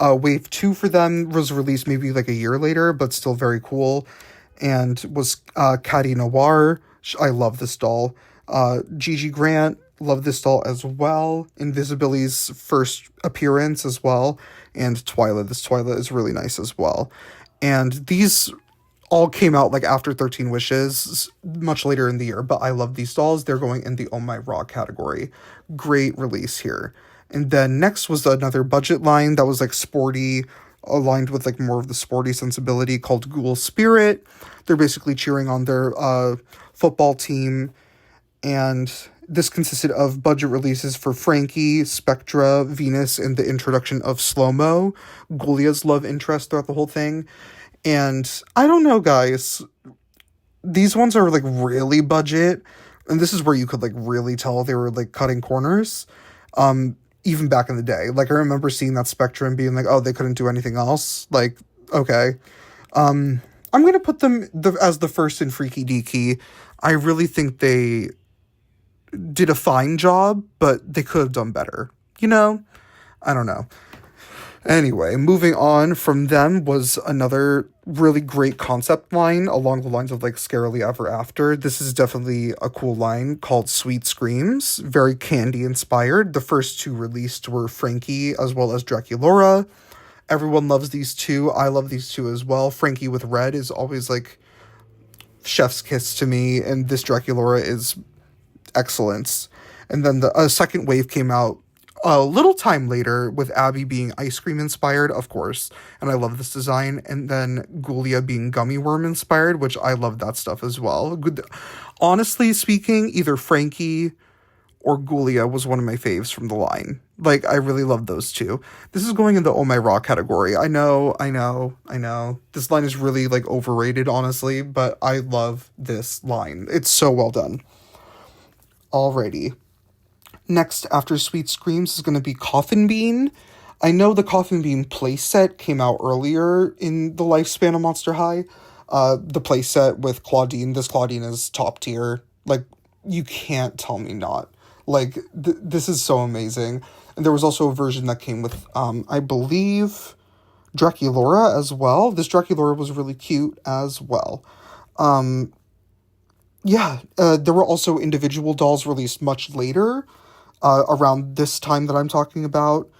Wave 2 for them was released maybe like a year later, but still very cool. And was Caddy Noir. I love this doll. Gigi Grant, love this doll as well. Invisibilly's first appearance as well. And Twyla. This Twyla is really nice as well. And these all came out like after 13 Wishes, much later in the year. But I love these dolls. They're going in the Oh My Raw category. Great release here. And then next was another budget line that was like sporty, aligned with like more of the sporty sensibility, called Ghoul Spirit. They're basically cheering on their football team. And this consisted of budget releases for Frankie, Spectra, Venus, and the introduction of Slow-Mo, Ghoulia's love interest throughout the whole thing. And I don't know, guys. These ones are like really budget. And this is where you could like really tell they were like cutting corners. Even back in the day. Like, I remember seeing that Spectra and being like, oh, they couldn't do anything else. Like, okay. I'm going to put them as the first in Freaky Deaky. I really think they did a fine job, but they could have done better. You know? I don't know. Anyway, moving on from them was another really great concept line along the lines of like Scarily Ever After. This is definitely a cool line called Sweet Screams, very candy inspired. The first two released were Frankie as well as Draculaura. Everyone loves these two. I love these two as well. Frankie with red is always like chef's kiss to me, and this Draculaura is excellence. And then the second wave came out a little time later with Abby being ice cream inspired, of course, and I love this design. And then Ghoulia being gummy worm inspired, which I love that stuff as well. Good. Honestly speaking, either Frankie or Ghoulia was one of my faves from the line. Like, I really love those two. This is going in the Oh My Raw category. I know. This line is really, like, overrated, honestly, but I love this line. It's so well done. Alrighty. Next, after Sweet Screams, is going to be Coffin Bean. I know the Coffin Bean playset came out earlier in the lifespan of Monster High. The playset with Claudine. This Claudine is top tier. Like, you can't tell me not. Like, this is so amazing. And there was also a version that came with, I believe, Draculaura as well. This Draculaura was really cute as well. There were also individual dolls released much later, around this time that I'm talking about,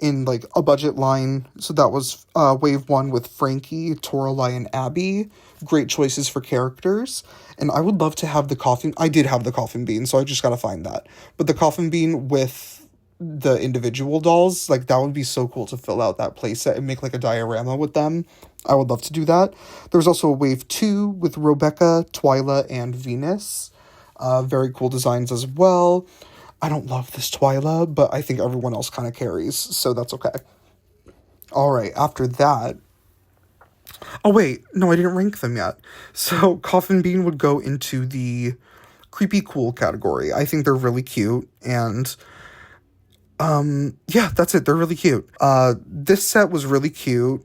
in, like, a budget line. So that was Wave 1 with Frankie, Toralei, and Abby. Great choices for characters. And I would love to have the Coffin... I did have the Coffin Bean, so I just gotta find that. But the Coffin Bean with the individual dolls, like, that would be so cool to fill out that playset and make, like, a diorama with them. I would love to do that. There was also a Wave 2 with Rebecca, Twyla, and Venus. Very cool designs as well. I don't love this Twyla, but I think everyone else kind of carries, so that's okay. Alright, after that... Oh, wait. No, I didn't rank them yet. So, Coffin Bean would go into the creepy cool category. I think they're really cute, and... yeah, that's it. They're really cute. This set was really cute.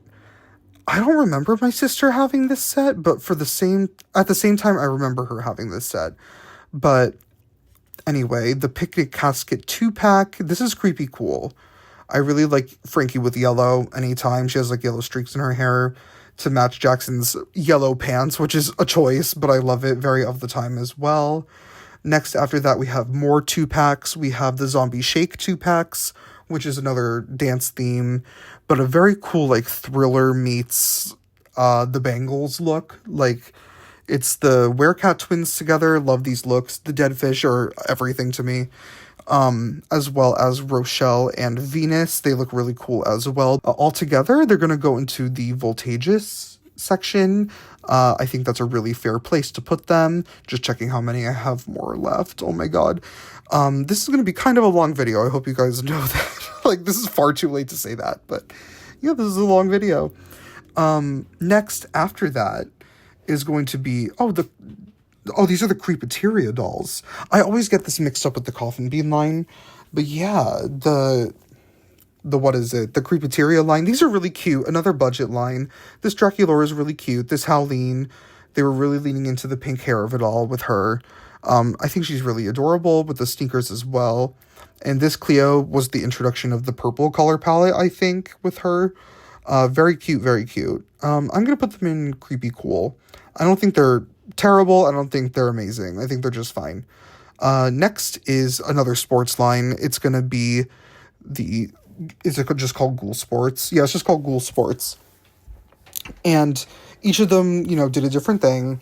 I don't remember my sister having this set, but at the same time, I remember her having this set. But... Anyway, the Picnic Casket 2-pack. This is creepy cool. I really like Frankie with yellow anytime. She has, like, yellow streaks in her hair to match Jackson's yellow pants, which is a choice, but I love it. Very of the time as well. Next, after that, we have more 2-packs. We have the Zombie Shake 2-packs, which is another dance theme, but a very cool, like, thriller meets the Bangles look. Like... It's the Werecat twins together. Love these looks. The Dead Fish are everything to me. As well as Rochelle and Venus. They look really cool as well. Altogether, they're going to go into the Voltageous section. I think that's a really fair place to put them. Just checking how many I have more left. Oh my god. This is going to be kind of a long video. I hope you guys know that. Like, this is far too late to say that. But, yeah, this is a long video. Next, after that, is going to be, these are the Creepateria dolls. I always get this mixed up with the Coffin Bean line, but yeah, the Creepateria line, these are really cute. Another budget line. This Draculaura is really cute. This Howleen, they were really leaning into the pink hair of it all with her. I think she's really adorable with the sneakers as well. And this Cleo was the introduction of the purple color palette, I think, with her. Very cute, very cute. I'm going to put them in creepy cool. I don't think they're terrible. I don't think they're amazing. I think they're just fine. Next is another sports line. It's going to be is it just called Ghoul Sports? Yeah, it's just called Ghoul Sports. And each of them, did a different thing.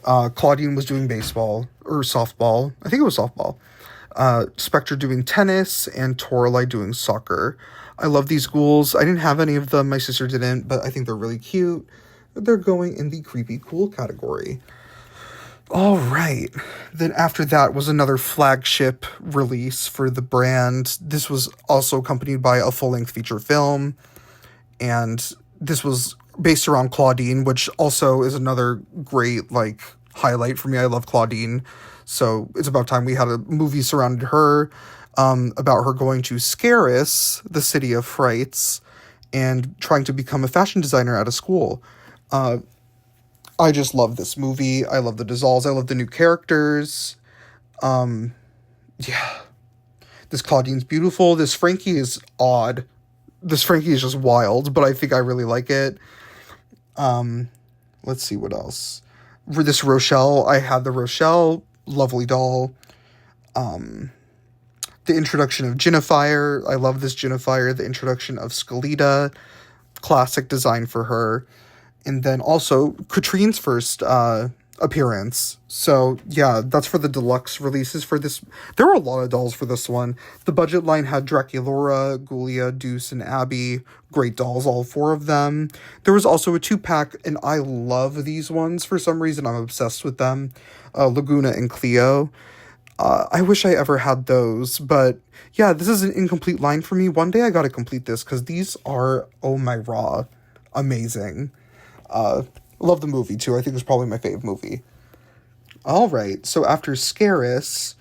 Claudine was doing baseball or softball. I think it was softball. Spectre doing tennis and Toralei doing soccer. I love these ghouls. I didn't have any of them. My sister didn't, but I think they're really cute. They're going in the creepy cool category. All right. Then after that was another flagship release for the brand. This was also accompanied by a full-length feature film. And this was based around Claudine, which also is another great, highlight for me. I love Claudine. So it's about time we had a movie surrounded her, about her going to Scaris, the city of frights, and trying to become a fashion designer at a school. I just love this movie. I love the dissolves. I love the new characters. Yeah. This Claudine's beautiful. This Frankie is odd. This Frankie is just wild, but I think I really like it. Let's see what else. For this Rochelle, I had the Rochelle. Lovely doll. The introduction of Ginifier. I love this Ginifier. The introduction of Skeleta. classic design for her. And then also Katrine's first appearance. So yeah, that's for the deluxe releases for this. There were a lot of dolls for this one. The budget line had Draculaura, Ghoulia, Deuce, and Abby. Great dolls, all 4 of them. There was also a 2-pack, and I love these ones for some reason. I'm obsessed with them. Laguna and Cleo. I wish I ever had those, but yeah, this is an incomplete line for me. One day I gotta complete this, because these are, oh my raw, amazing. Love the movie, too. I think it's probably my fave movie. All right, so after Scarus,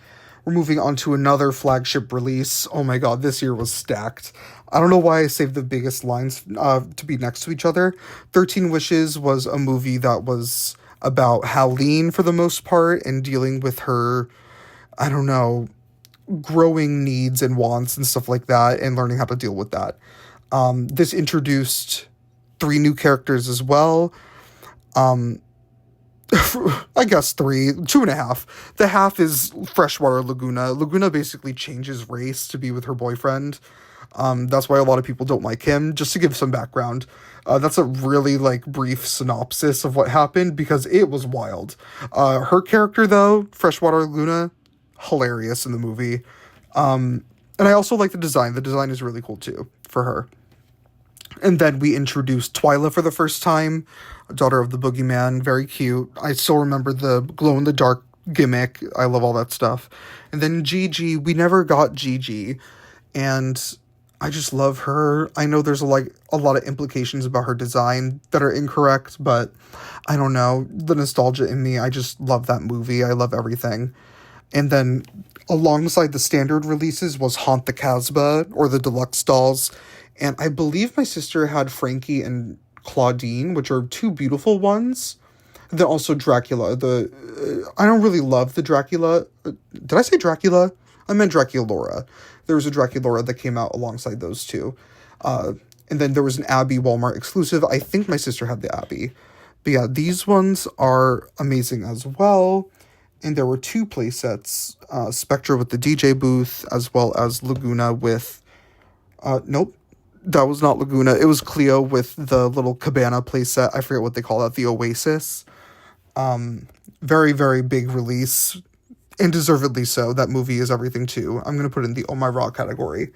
we're moving on to another flagship release. Oh my god, this year was stacked. I don't know why I saved the biggest lines to be next to each other. 13 Wishes was a movie that was about Howleen for the most part, and dealing with her, I don't know, growing needs and wants and stuff like that, and learning how to deal with that. This introduced 3 new characters as well. I guess 3, 2.5. The half is Freshwater Laguna. Laguna basically changes race to be with her boyfriend. That's why a lot of people don't like him. Just to give some background, that's a really brief synopsis of what happened, because it was wild. Her character though, Freshwater Laguna, hilarious in the movie. And I also like the design. The design is really cool too for her. And then we introduced Twyla for the first time, daughter of the boogeyman. Very cute. I still remember the glow-in-the-dark gimmick. I love all that stuff. And then Gigi, we never got Gigi. And I just love her. I know there's a lot of implications about her design that are incorrect, but I don't know. The nostalgia in me, I just love that movie. I love everything. And then alongside the standard releases was Haunt the Casbah, or the deluxe dolls. And I believe my sister had Frankie and Claudine, which are 2 beautiful ones. And then also Dracula. I don't really love the Dracula. Did I say Dracula? I meant Draculaura. There was a Draculaura that came out alongside those 2. And then there was an Abby Walmart exclusive. I think my sister had the Abby. But yeah, these ones are amazing as well. And there were 2 playsets. Spectra with the DJ booth, as well as Laguna with... nope. That was not Laguna. It was Cleo with the little cabana playset. I forget what they call that. The Oasis. Very, very big release. And deservedly so. That movie is everything too. I'm going to put it in the Oh My Raw category.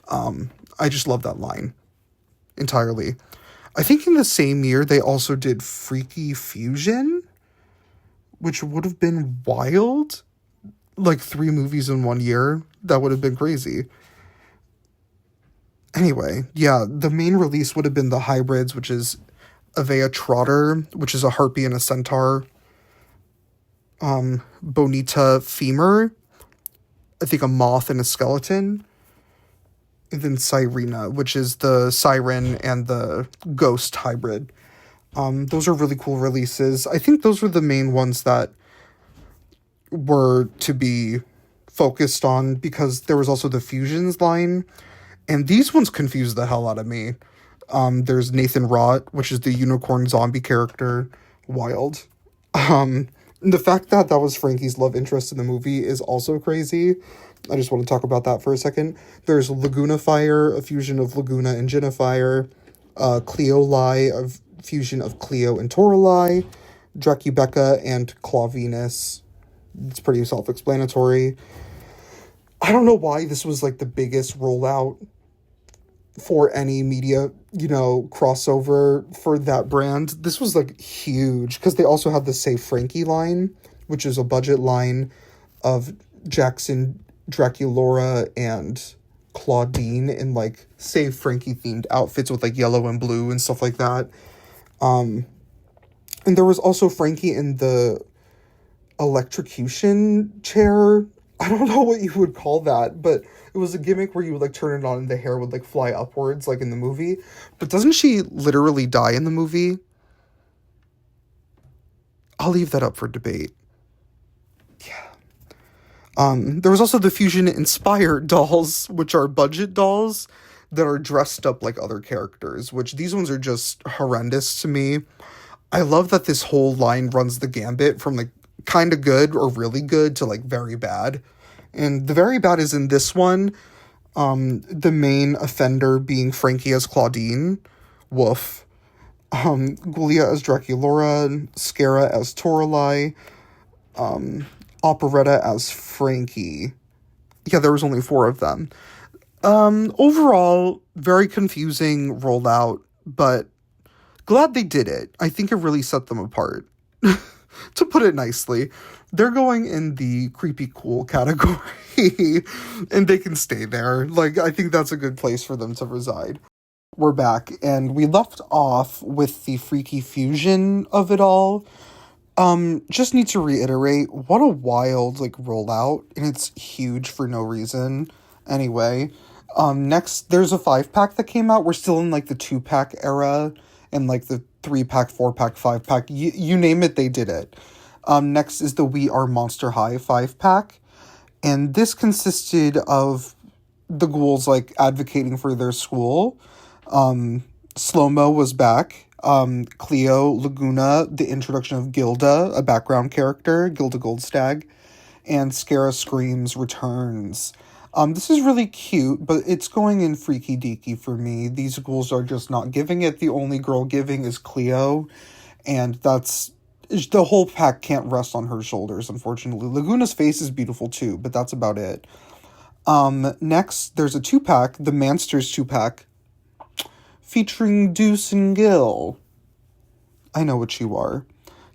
I just love that line entirely. I think in the same year, they also did Freaky Fusion, which would have been wild. 3 movies in 1 year. That would have been crazy. Anyway, yeah, the main release would have been the hybrids, which is Avea Trotter, which is a harpy and a centaur. Bonita Femur, I think a moth and a skeleton. And then Sirena, which is the siren and the ghost hybrid. Those are really cool releases. I think those were the main ones that were to be focused on, because there was also the Fusions line. And these ones confuse the hell out of me. There's Nathan Rott, which is the unicorn zombie character. Wild. The fact that was Frankie's love interest in the movie is also crazy. I just want to talk about that for a second. There's Laguna Fire, a fusion of Laguna and Jennifer. Cleo Lai, a fusion of Cleo and Toralei. Dracubecca and Claw Venus. It's pretty self-explanatory. I don't know why this was the biggest rollout for any media, crossover for that brand. This was huge, because they also had the Save Frankie line, which is a budget line of Jackson, Draculaura, and Claudine in Save Frankie themed outfits with yellow and blue and stuff like that. And there was also Frankie in the electrocution chair. I don't know what you would call that, but it was a gimmick where you would turn it on and the hair would fly upwards in the movie. But doesn't she literally die in the movie? I'll leave that up for debate. Yeah. There was also the Fusion Inspired dolls, which are budget dolls that are dressed up like other characters, which these ones are just horrendous to me. I love that this whole line runs the gambit from kind of good or really good to very bad. And the very bad is in this one, the main offender being Frankie as Claudine, Woof. Gulia as Draculaura, Scara as Toralei, Operetta as Frankie. Yeah, there was only 4 of them. Overall, very confusing rollout, but glad they did it. I think it really set them apart. To put it nicely, they're going in the creepy cool category, and they can stay there. Like, I think that's a good place for them to reside. We're back, and we left off with the freaky fusion of it all. Just need to reiterate, what a wild, like, rollout, and it's huge for no reason. Anyway, next, there's a 5-pack that came out. We're still in, like, the 2-pack era, and, like, the 3-pack, 4-pack, 5-pack, you name it, they did it. Next is the We Are Monster High 5-pack, and this consisted of the ghouls, like, advocating for their school. Slow-Mo was back. Cleo, Laguna, the introduction of Gilda, a background character, Gilda Goldstag, and Scara Screams returns. This is really cute, but it's going in freaky deaky for me. These ghouls are just not giving it. The only girl giving is Cleo, and the whole pack can't rest on her shoulders, unfortunately. Laguna's face is beautiful too, but that's about it. Next, there's a 2-pack, the Mansters 2-pack, featuring Deuce and Gil. I know what you are.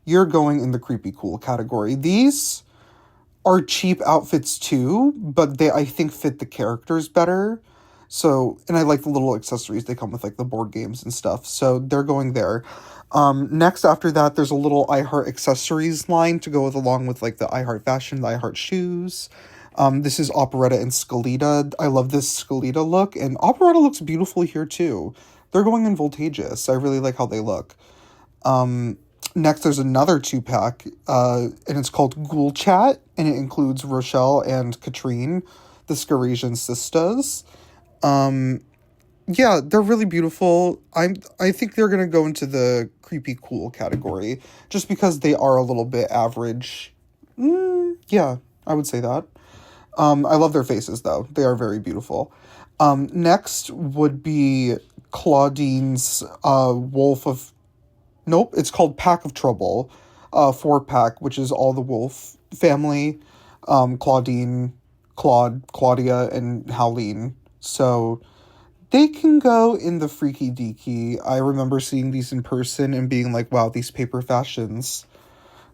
You're going in the creepy cool category. These are cheap outfits too, but they, I think, fit the characters better. So, and I like the little accessories they come with, like the board games and stuff. So they're going there. Next, after that, there's a little I Heart accessories line to go along with, like, the I Heart fashion, the I Heart shoes. This is Operetta and Skelita. I love this Skelita look, and Operetta looks beautiful here too. They're going in Voltageous. I really like how they look. Next, there's another 2-pack, and it's called Ghoul Chat, and it includes Rochelle and Katrine, the Scarian sisters. Yeah, they're really beautiful. I think they're gonna go into the creepy cool category, just because they are a little bit average. Yeah, I would say that. I love their faces, though. They are very beautiful. Next would be Claudine's Wolf of... Nope, it's called Pack of Trouble. 4-pack, which is all the Wolf family. Claudine, Claude, Claudia, and Howleen. So they can go in the freaky deaky. I remember seeing these in person and being like, wow, these paper fashions,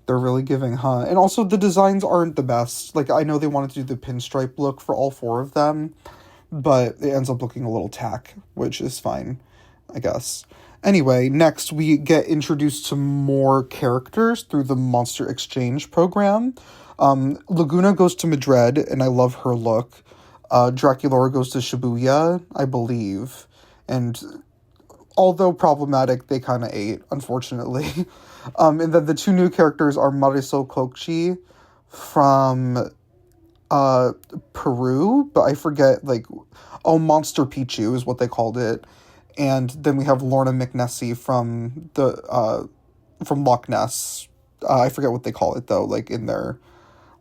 they're really giving, huh? And also the designs aren't the best. Like, I know they wanted to do the pinstripe look for all 4 of them, but it ends up looking a little tack, which is fine, I guess. Anyway, next we get introduced to more characters through the Monster Exchange program. Laguna goes to Madrid, and I love her look. Draculaura goes to Shibuya, I believe. And although problematic, they kind of ate, unfortunately. And then the 2 new characters are Marisol Kokchi from Peru, but I forget, like, Monster Pichu is what they called it. And then we have Lorna McNessie from Loch Ness. I forget what they call it, though, like, in their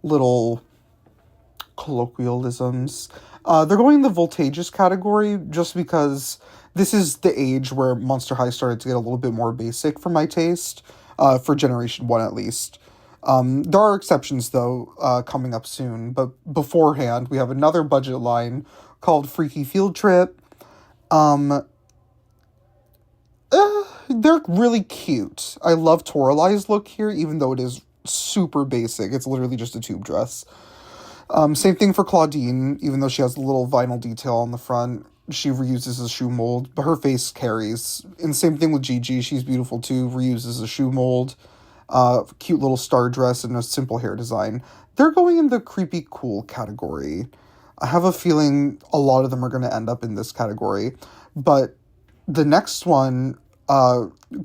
little colloquialisms. They're going in the Voltageous category just because this is the age where Monster High started to get a little bit more basic for my taste, for Generation 1 at least. There are exceptions, though, coming up soon, but beforehand, we have another budget line called Freaky Field Trip. They're really cute. I love Toralei's look here, even though it is super basic. It's literally just a tube dress. Same thing for Claudine, even though she has a little vinyl detail on the front. She reuses a shoe mold, but her face carries. And same thing with Gigi. She's beautiful too, reuses a shoe mold. Cute little star dress and a simple hair design. They're going in the creepy cool category. I have a feeling a lot of them are going to end up in this category. But the next one,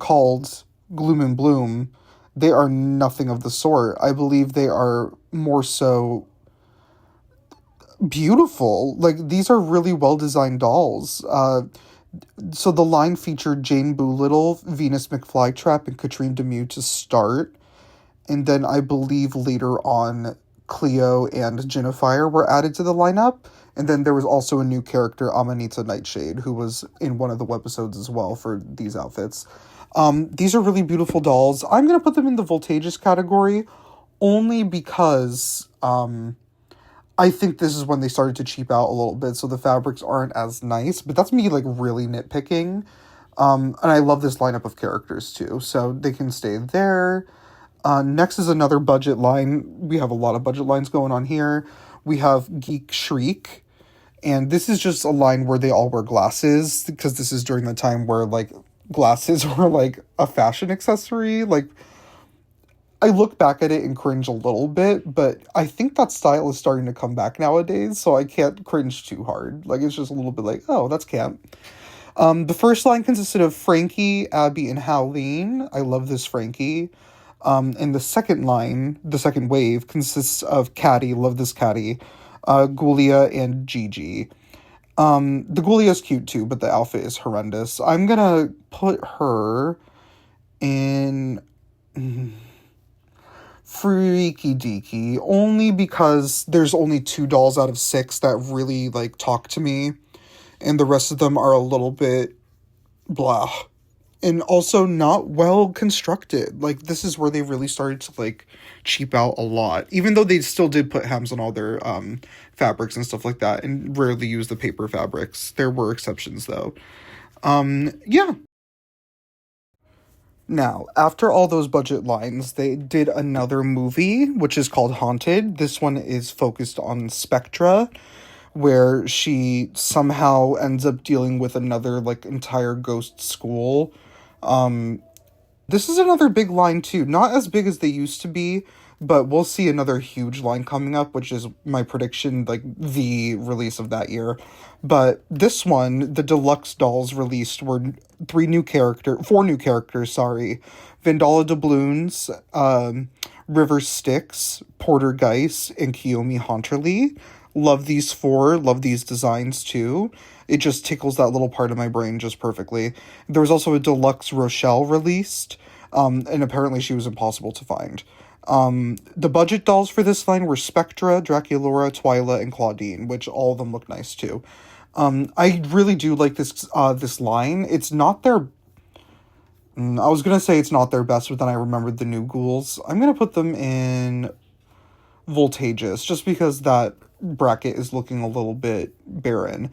called Gloom and Bloom, they are nothing of the sort. I believe they are more so beautiful. Like, these are really well-designed dolls. So the line featured Jane Boolittle, Venus McFlytrap, and Katrine Deneuve to start. And then I believe later on, Cleo and Jennifer were added to the lineup. And then there was also a new character, Amanita Nightshade, who was in one of the webisodes as well for these outfits. These are really beautiful dolls. I'm going to put them in the Voltageous category only because I think this is when they started to cheap out a little bit, so the fabrics aren't as nice. But that's me, like, really nitpicking. And I love this lineup of characters, too, so they can stay there. Next is another budget line. We have a lot of budget lines going on here. We have Geek Shriek. And this is just a line where they all wear glasses, because this is during the time where, like, glasses were, like, a fashion accessory. Like, I look back at it and cringe a little bit, but I think that style is starting to come back nowadays, so I can't cringe too hard. Like, it's just a little bit like, oh, that's camp. The first line consisted of Frankie, Abby, and Howleen. I love this Frankie. And the second line, the second wave, consists of Caddy, love this Caddy, Gulia, and Gigi. The Gulia's cute too, but the outfit is horrendous. I'm gonna put her in Freaky Deaky, only because there's only 2 dolls out of 6 that really, like, talk to me, and the rest of them are a little bit blah. And also not well constructed. Like, this is where they really started to, like, cheap out a lot. Even though they still did put hems on all their fabrics and stuff like that, and rarely use the paper fabrics. There were exceptions, though. Yeah. Now, after all those budget lines, they did another movie, which is called Haunted. This one is focused on Spectra, where she somehow ends up dealing with another, like, entire ghost school. This is another big line too. Not as big as they used to be, but we'll see another huge line coming up, which is my prediction, like, the release of that year. But this one, the deluxe dolls released were 4 new characters, Vandala Doubloons, River Styx, Porter Geis, and Kiyomi Haunterly. Love these 4, love these designs too. It just tickles that little part of my brain just perfectly. There was also a deluxe Rochelle released, and apparently she was impossible to find. The budget dolls for this line were Spectra, Draculaura, Twyla, and Claudine, which all of them look nice too. I really do like this line. It's not their... I was gonna say it's not their best, but then I remembered the new ghouls. I'm gonna put them in Voltageous, just because that bracket is looking a little bit barren.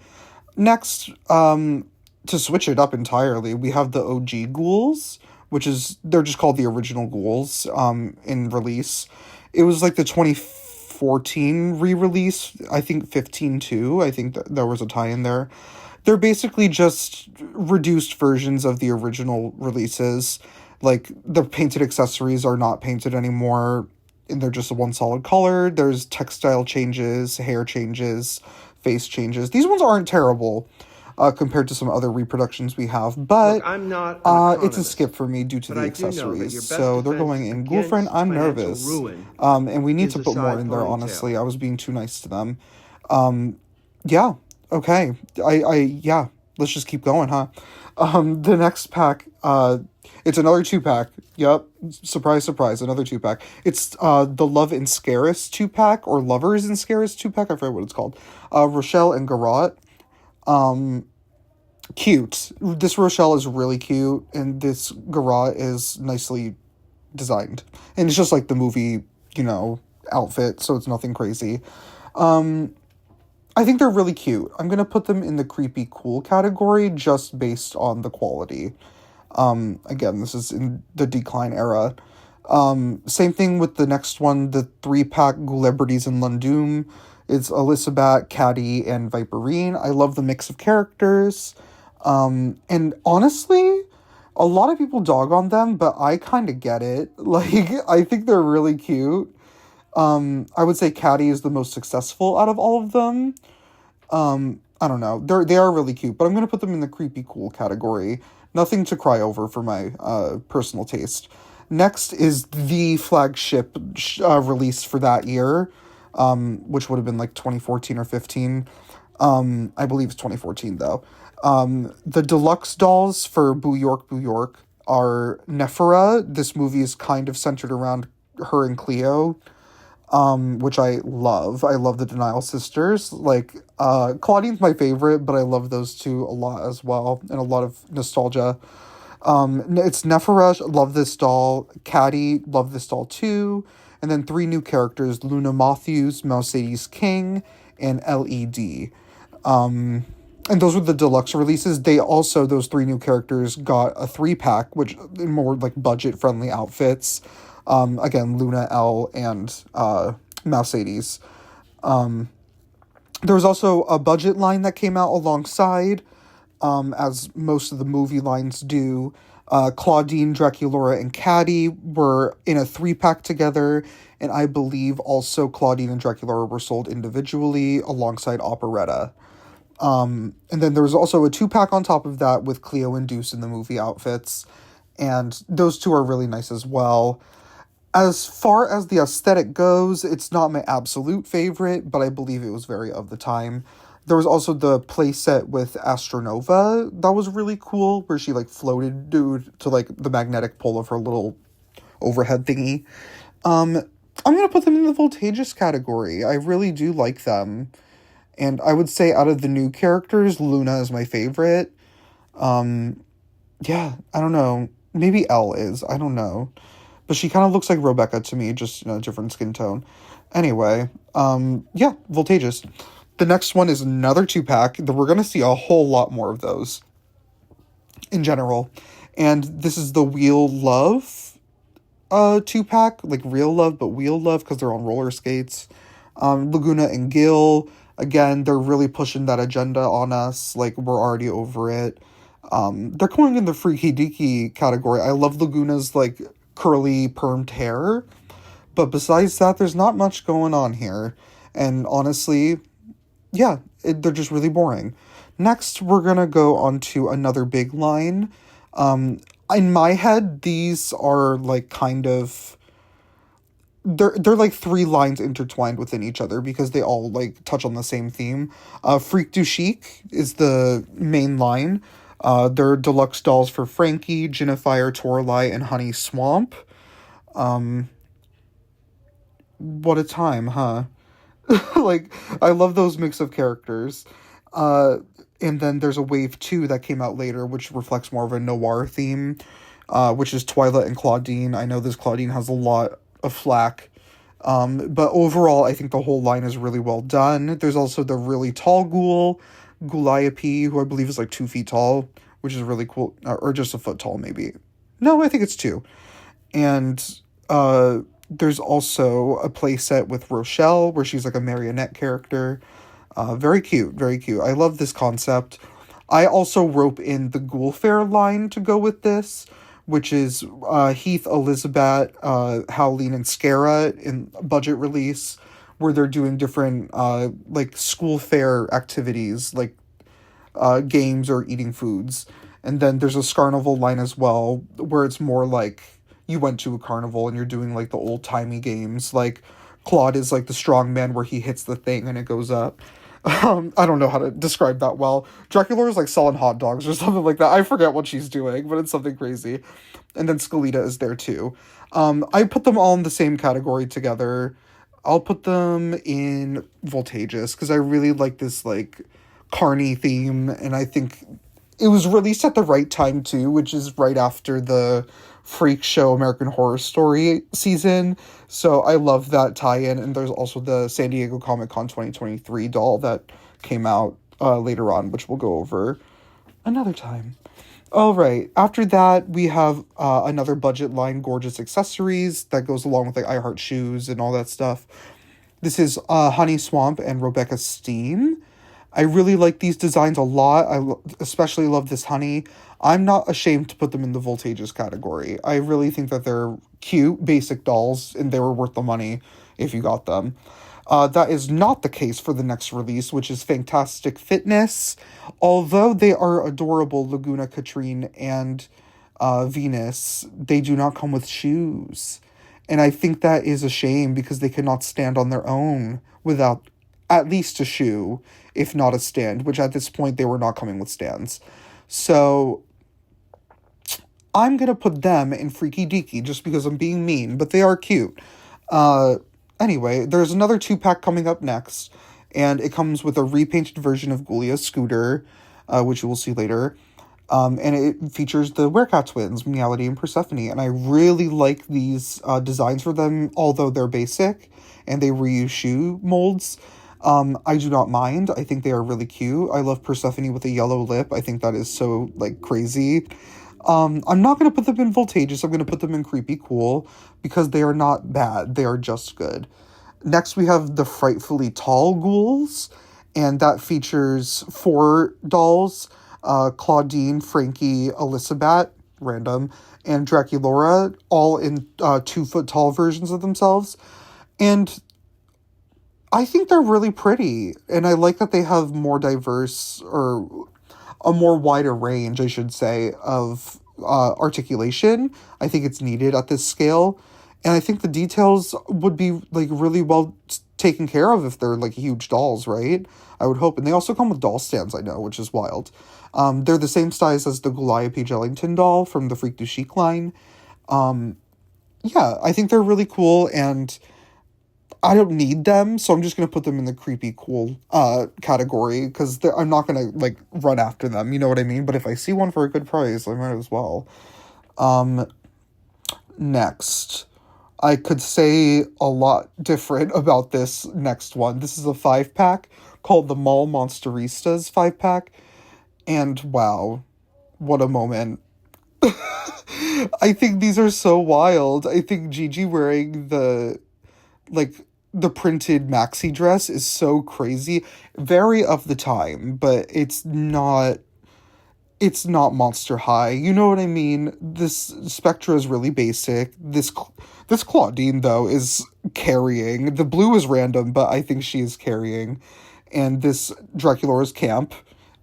Next, to switch it up entirely, we have the OG ghouls, which is, they're just called the original ghouls, in release. It was like the 2014 re-release, I think 15 too, I think there was a tie-in there. They're basically just reduced versions of the original releases. Like, the painted accessories are not painted anymore, and they're just one solid color. There's textile changes, hair changes, face changes. These ones aren't terrible compared to some other reproductions we have, but Look, I'm not it's a skip for me due to the accessories. So So they're going in. Girlfriend, I'm nervous. And we need to put more in there, honestly. I was being too nice to them. Yeah, okay. Yeah, let's just keep going, huh? The next pack, it's another 2-pack. Yep, surprise, surprise, another 2-pack. It's the Love and Scaris 2-pack, or Lovers and Scaris 2-pack, I forget what it's called. Rochelle and Garrot. Cute. This Rochelle is really cute, and this Garrot is nicely designed. And it's just like the movie, outfit, so it's nothing crazy. I think they're really cute. I'm gonna put them in the creepy cool category just based on the quality. Again, this is in the decline era. Same thing with the next one, the 3-pack Gulebrities and Lundoom. It's Elizabeth, Caddy, and Viperine. I love the mix of characters. And honestly, a lot of people dog on them, but I kind of get it. Like, I think they're really cute. I would say Caddy is the most successful out of all of them. I don't know. They are really cute, but I'm going to put them in the creepy cool category. Nothing to cry over for my personal taste. Next is the flagship release for that year, which would have been like 2014 or 15. I believe it's 2014 though. The deluxe dolls for Boo York are Nephra. This movie is kind of centered around her and Cleo. which I love. I love the Denial Sisters. Like, Claudine's my favorite, but I love those two a lot as well, and a lot of nostalgia. It's Neferesh, love this doll. Caddy, love this doll too. And then 3 new characters, Luna Matthews, Mercedes King, and LED. And those were the deluxe releases. They also, those 3 new characters got a 3-pack, which more like budget-friendly outfits. Again, Luna, L, and Mercedes. There was also a budget line that came out alongside, as most of the movie lines do. Claudine, Draculaura, and Caddy were in a 3-pack together, and I believe also Claudine and Draculaura were sold individually alongside Operetta. And then there was also a 2-pack on top of that with Cleo and Deuce in the movie outfits, and those two are really nice as well. As far as the aesthetic goes, it's not my absolute favorite, but I believe it was very of the time. There was also the playset with Astronova that was really cool, where she, like, floated due to, like, the magnetic pole of her little overhead thingy. I'm gonna put them in the Voltageous category. I really do like them. And I would say out of the new characters, Luna is my favorite. Yeah, I don't know. Maybe Elle is. I don't know. But she kind of looks like Rebecca to me, just in a different skin tone. Anyway, yeah, Voltageous. The next one is another 2-pack. We're going to see a whole lot more of those in general. And this is the Wheel Love 2-pack. Like Real Love, but Wheel Love, because they're on roller skates. Laguna and Gil, again, they're really pushing that agenda on us. Like, we're already over it. They're going in the Freaky Deaky category. I love Laguna's, like, curly permed hair. But besides that, there's not much going on here. And honestly, yeah, they're just really boring. Next, we're going to go on to another big line. In my head, these are, like, kind of... They're like 3 lines intertwined within each other because they all, like, touch on the same theme. Freak du Chic is the main line. They're deluxe dolls for Frankie, Ginnifier, Torlai, and Honey Swamp. What a time, huh? Like, I love those mix of characters. And then there's a wave 2 that came out later, which reflects more of a noir theme, which is Twyla and Claudine. I know this Claudine has a lot of flack. But overall, I think the whole line is really well done. There's also the really tall ghoul, Guliope, who I believe is like 2 feet tall, which is really cool. Or just a foot tall, maybe. No, I think it's 2. And there's also a playset with Rochelle, where she's like a marionette character. Very cute, very cute. I love this concept. I also rope in the Ghoul Fair line to go with this, which is Heath, Elizabeth, Howleen, and Scara in budget release, where they're doing different like school fair activities, like games or eating foods. And then there's a Scarnival line as well, where it's more like you went to a carnival and you're doing like the old-timey games. Like Claude is like the strong man where he hits the thing and it goes up. I don't know how to describe that well. Draculaura is like selling hot dogs or something like that. I forget what she's doing, but it's something crazy. And then Skeleta is there too. I put them all in the same category together. I'll put them in Voltageous because I really like this like carny theme, and I think it was released at the right time too, which is right after the Freak Show American Horror Story season. So I love that tie-in. And there's also the San Diego Comic-Con 2023 doll that came out later on, which we'll go over another time. All right. After that, we have another budget line, Gorgeous Accessories, that goes along with like I Heart Shoes and all that stuff. This is Honey Swamp and Rebecca Steam. I really like these designs a lot. I especially love this honey. I'm not ashamed to put them in the Voltageous category. I really think that they're cute, basic dolls, and they were worth the money if you got them. That is not the case for the next release, which is Fantastic Fitness. Although they are adorable, Laguna, Katrine, and Venus, they do not come with shoes. And I think that is a shame because they cannot stand on their own without at least a shoe, if not a stand, which at this point they were not coming with stands. So I'm going to put them in Freaky Deaky just because I'm being mean, but they are cute. And Anyway, there's another 2-pack coming up next, and it comes with a repainted version of Ghoulia's scooter, which you will see later. And it features the Werecat twins, Meowity and Persephone, and I really like these designs for them, although they're basic, and they reuse shoe molds. I do not mind. I think they are really cute. I love Persephone with a yellow lip. I think that is so, like, crazy. I'm not going to put them in Voltageous. I'm going to put them in Creepy Cool because they are not bad. They are just good. Next, we have the Frightfully Tall Ghouls, and that features 4 dolls, Claudine, Frankie, Elizabeth, random, and Draculaura, all in 2-foot-tall versions of themselves. And I think they're really pretty, and I like that they have more diverse, or a more wider range, I should say, of articulation. I think it's needed at this scale, and I think the details would be, like, really well taken care of if they're, like, huge dolls, right? I would hope. And they also come with doll stands, I know, which is wild. They're the same size as the Goliath Ellington doll from the Freak du Chic line. Yeah, I think they're really cool, and I don't need them, so I'm just going to put them in the creepy cool category, because I'm not going to, like, run after them, you know what I mean? But if I see one for a good price, I might as well. Next, I could say a lot different about this next one. This is a 5-pack called the Mall Monsteristas 5-pack, and wow, what a moment. I think these are so wild. I think Gigi wearing the printed maxi dress is so crazy. Very of the time, but it's not Monster High. You know what I mean? This Spectra is really basic. This Claudine, though, is carrying. The blue is random, but I think she is carrying. And this Draculaura's camp.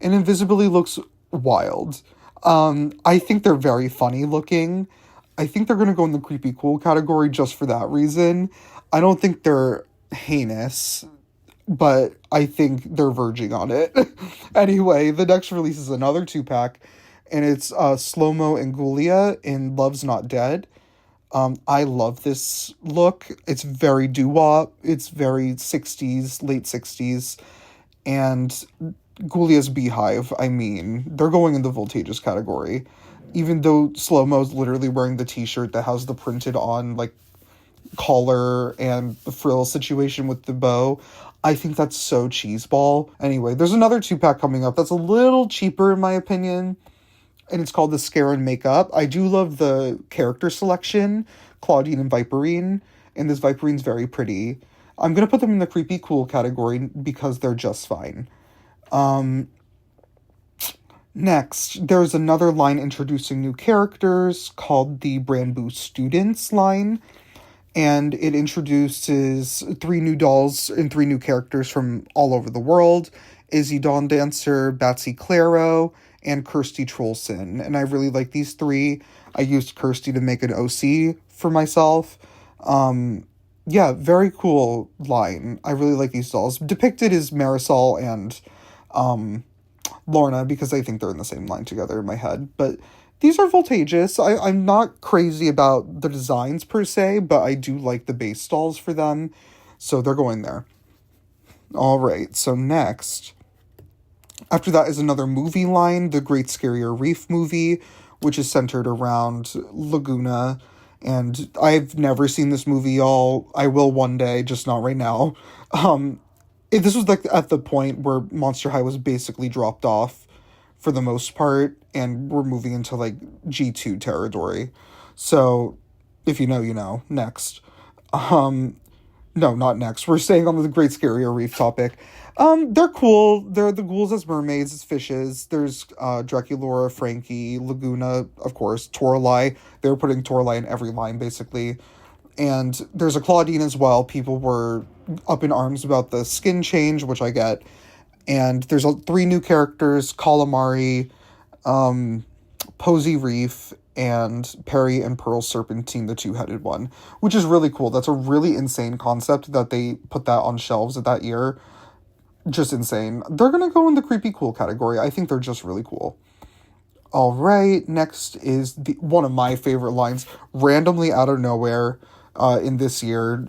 And Invisibility looks wild. I think they're very funny looking. I think they're going to go in the creepy cool category just for that reason. I don't think they're heinous, but I think they're verging on it. Anyway, the next release is another 2-pack, and it's Slow-Mo and Ghoulia in Love's Not Dead. I love this look. It's very doo-wop. It's very 60s, late 60s. And Ghoulia's Beehive, I mean, they're going in the Voltageous category. Even though Slow-Mo's literally wearing the t-shirt that has the printed on, like, collar and the frill situation with the bow, I think that's so cheeseball. Anyway, there's another 2-pack coming up that's a little cheaper in my opinion, and it's called the Scare and Makeup. I do love the character selection, Claudine and Viperine, and this Viperine's very pretty. I'm gonna put them in the creepy cool category because they're just fine. Next, there's another line introducing new characters called the Brand Boo Students line, and it introduces 3 new dolls and 3 new characters from all over the world: Izzy Dawn Dancer, Batsy Claro, and Kirsty Trollson. And I really like these 3. I used Kirsty to make an OC for myself. Yeah, very cool line. I really like these dolls. Depicted is Marisol and Lorna, because I think they're in the same line together in my head. But these are Voltageous. I'm not crazy about the designs per se, but I do like the base dolls for them. So they're going there. Alright, so next, after that is another movie line, the Great Scarier Reef movie, which is centered around Laguna. And I've never seen this movie, y'all. I will one day, just not right now. This was like at the point where Monster High was basically dropped off for the most part, and we're moving into like G2 territory. So if you know, you know. Next. No, not next. We're staying on the Great Scarier Reef topic. They're cool. They're the ghouls as mermaids, as fishes. There's Draculaura, Frankie, Laguna, of course, Toralei. They were putting Toralei in every line, basically. And there's a Claudine as well. People were up in arms about the skin change, which I get. And there's 3 new characters: Calamari, Posy Reef, and Perry and Pearl Serpentine, the 2-headed one, which is really cool. That's a really insane concept that they put that on shelves of that year. Just insane. They're going to go in the creepy cool category. I think they're just really cool. All right, next is one of my favorite lines, randomly out of nowhere in this year.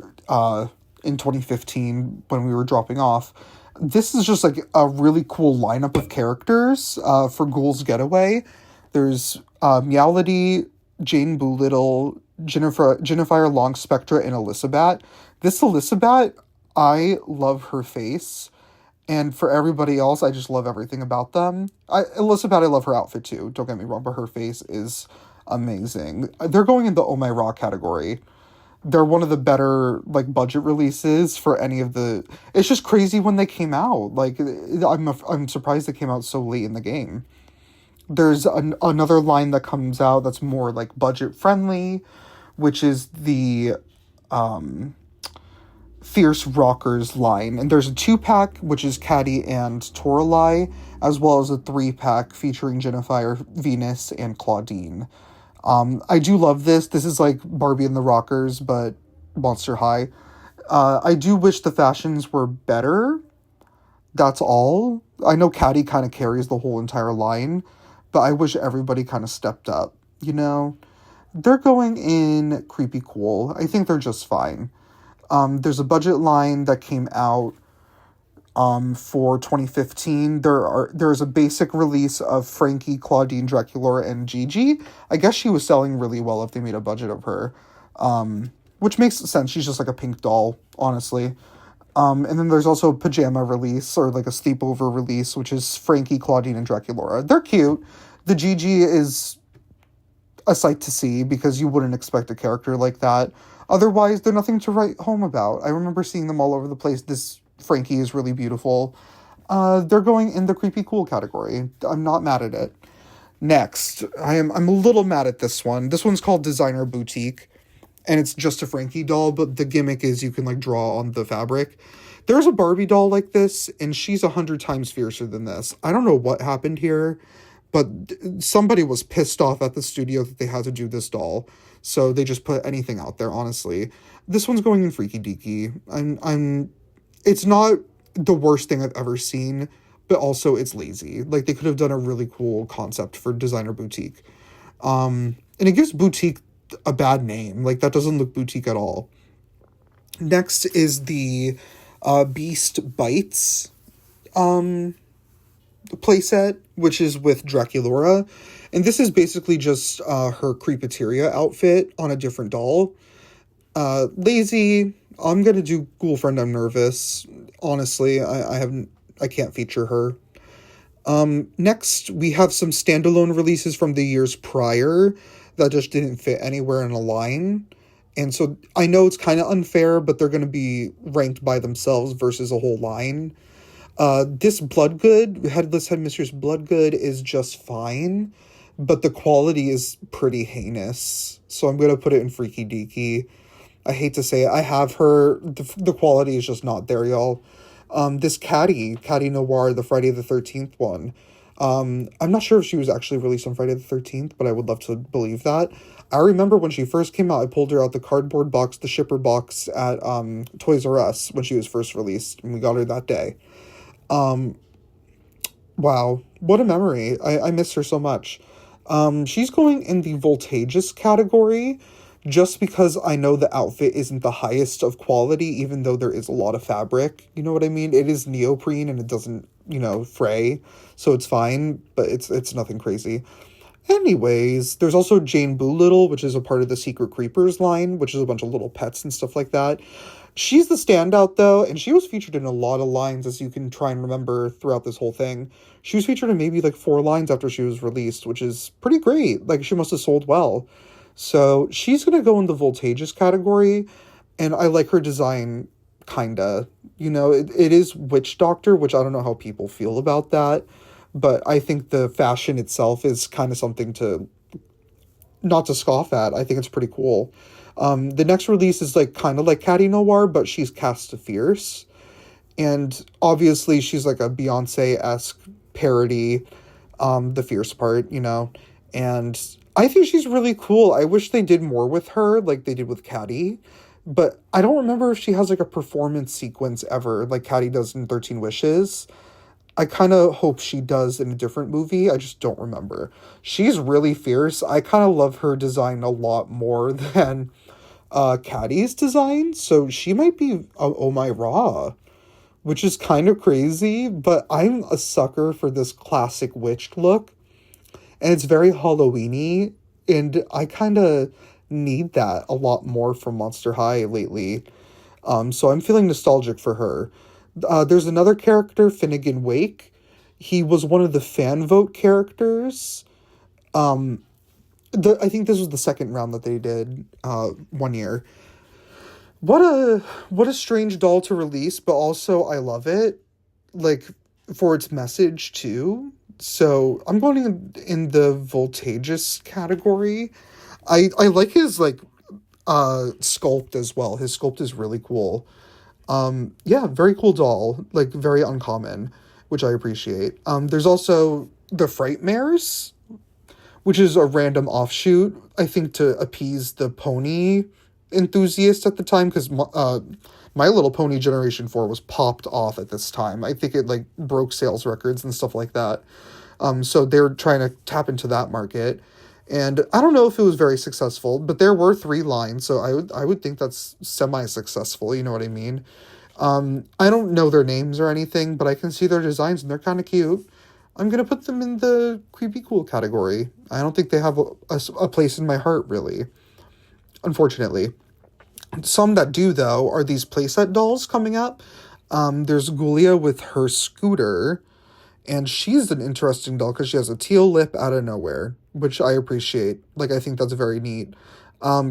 in 2015 when we were dropping off. This is just like a really cool lineup of characters for Ghoul's Getaway. There's Meowlity, Jane Boolittle, Jennifer Long Spectra, and Elizabeth. This Elizabeth, I love her face. And for everybody else, I just love everything about them. Elizabeth, I love her outfit too. Don't get me wrong, but her face is amazing. They're going in the Oh My Raw category. They're one of the better, like, budget releases for any of the... It's just crazy when they came out. Like, I'm surprised they came out so late in the game. There's another line that comes out that's more, like, budget-friendly, which is the Fierce Rockers line. And there's a 2-pack, which is Caddy and Toralei, as well as a 3-pack featuring Jennifer, Venus, and Claudine. I do love this. This is like Barbie and the Rockers, but Monster High. I do wish the fashions were better. That's all. I know Caddy kind of carries the whole entire line, but I wish everybody kind of stepped up, you know? They're going in creepy cool. I think they're just fine. There's a budget line that came out for 2015. There's a basic release of Frankie, Claudine, Dracula, and Gigi. I guess she was selling really well if they made a budget of her. Which makes sense. She's just like a pink doll, honestly. And then there's also a pajama release, or like a sleepover release, which is Frankie, Claudine, and Dracula. They're cute. The Gigi is a sight to see because you wouldn't expect a character like that. Otherwise, they're nothing to write home about. I remember seeing them all over the place. This Frankie is really beautiful. They're going in the creepy cool category. I'm not mad at it. Next, I'm a little mad at this one. This one's called Designer Boutique, and it's just a Frankie doll, but the gimmick is you can like draw on the fabric. There's a Barbie doll like this, and she's 100 times fiercer than this. I don't know what happened here, but somebody was pissed off at the studio that they had to do this doll, so they just put anything out there, honestly. This one's going in Freaky Deaky. It's not the worst thing I've ever seen, but also it's lazy. Like, they could have done a really cool concept for Designer Boutique. And it gives Boutique a bad name. Like, that doesn't look boutique at all. Next is the Beast Bites playset, which is with Draculaura. And this is basically just her Creepateria outfit on a different doll. Lazy. I'm gonna do Ghoul Friend I'm Nervous. Honestly, I can't feature her. Next, we have some standalone releases from the years prior that just didn't fit anywhere in a line. And so I know it's kind of unfair, but they're going to be ranked by themselves versus a whole line. This Bloodgood, Headless Headmistress Bloodgood, is just fine, but the quality is pretty heinous. So I'm going to put it in Freaky Deaky. I hate to say it. I have her. The quality is just not there, y'all. This Caddy Noir, the Friday the 13th one. I'm not sure if she was actually released on Friday the 13th, but I would love to believe that. I remember when she first came out, I pulled her out the cardboard box, the shipper box at Toys R Us when she was first released, and we got her that day. Wow, what a memory. I miss her so much. She's going in the Voltageous category, just because I know the outfit isn't the highest of quality, even though there is a lot of fabric. You know what I mean? It is neoprene and it doesn't, fray, so it's fine, but it's nothing crazy. Anyways, there's also Jane Boolittle, which is a part of the Secret Creepers line, which is a bunch of little pets and stuff like that. She's the standout, though, and she was featured in a lot of lines, as you can try and remember throughout this whole thing. She was featured in maybe, 4 lines after she was released, which is pretty great. She must have sold well. So she's going to go in the Voltageous category, and I like her design, kinda. It is Witch Doctor, which I don't know how people feel about that, but I think the fashion itself is kind of something not to scoff at. I think it's pretty cool. The next release is kind of like Caddy Noir, but she's cast to Fierce. And obviously she's like a Beyonce-esque parody, the Fierce part, and I think she's really cool. I wish they did more with her, like they did with Caddy. But I don't remember if she has a performance sequence ever, like Caddy does in 13 Wishes. I kind of hope she does in a different movie. I just don't remember. She's really fierce. I kind of love her design a lot more than Caddy's design, so she might be Oh My Raw, which is kind of crazy, but I'm a sucker for this classic witch look, and it's very Halloween-y, and I kind of need that a lot more from Monster High lately. So I'm feeling nostalgic for her. There's another character, Finnegan Wake. He was one of the fan vote characters. I think this was the second round that they did 1 year. What a strange doll to release, but also I love it, like, for its message too. So I'm going in the Voltageous category. I like his like sculpt as well. His sculpt is really cool. Yeah, very cool doll, like very uncommon, which I appreciate. There's also the Frightmares, which is a random offshoot, I think, to appease the pony enthusiasts at the time, because My Little Pony Generation 4 was popped off at this time. I think it like broke sales records and stuff like that. So they're trying to tap into that market. And I don't know if it was very successful, but there were 3 lines, so I would think that's semi-successful, you know what I mean? I don't know their names or anything, but I can see their designs and they're kind of cute. I'm going to put them in the creepy cool category. I don't think they have a place in my heart, really, unfortunately. Some that do, though, are these playset dolls coming up. There's Gulia with her scooter, and she's an interesting doll because she has a teal lip out of nowhere, which I appreciate. Like, I think that's very neat.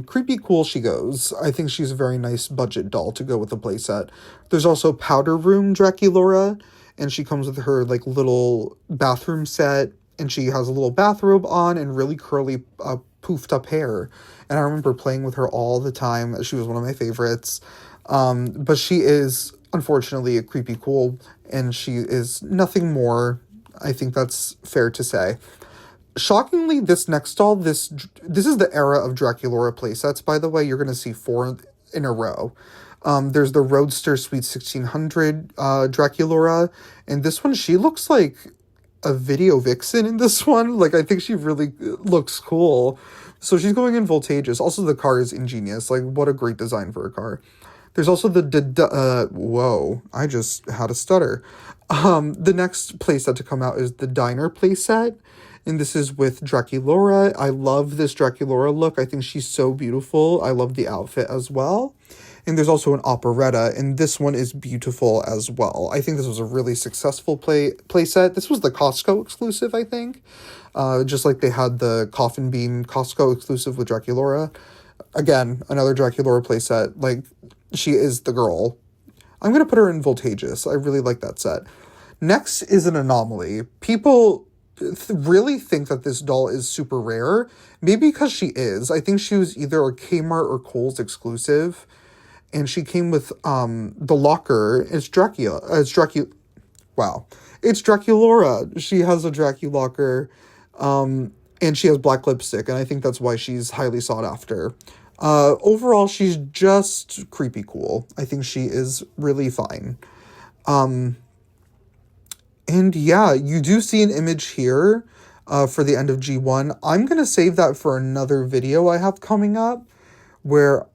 Creepy cool she goes. I think she's a very nice budget doll to go with the playset. There's also Powder Room Draculaura, and she comes with her, like, little bathroom set, and she has a little bathrobe on and really curly, poofed up hair. And I remember playing with her all the time. She was one of my favorites. But she is, unfortunately, a creepy cool, and she is nothing more. I think that's fair to say. Shockingly, this next doll, this is the era of Draculaura playsets, by the way. You're going to see 4 in a row. There's the Roadster Sweet 1600 Draculaura, and this one, she looks like a video vixen in this one. Like, I think she really looks cool. So she's going in Voltageous. Also, the car is ingenious. Like, what a great design for a car. There's also the whoa, I just had a stutter. The next playset to come out is the Diner playset, and this is with Draculaura. I love this Draculaura look. I think she's so beautiful. I love the outfit as well. And there's also an Operetta, and this one is beautiful as well. I think this was a really successful playset. This was the Costco exclusive, I think. Just like they had the Coffin Bean Costco exclusive with Draculaura. Again, another Draculaura playset. Like, she is the girl. I'm going to put her in Voltageous. I really like that set. Next is an Anomaly. People really think that this doll is super rare. Maybe because she is. I think she was either a Kmart or Kohl's exclusive. And she came with the locker. It's Dracula. Wow. It's Draculaura. She has a Draculaura. And she has black lipstick. And I think that's why she's highly sought after. Overall, she's just creepy cool. I think she is really fine. And yeah, you do see an image here for the end of G1. I'm going to save that for another video I have coming up where...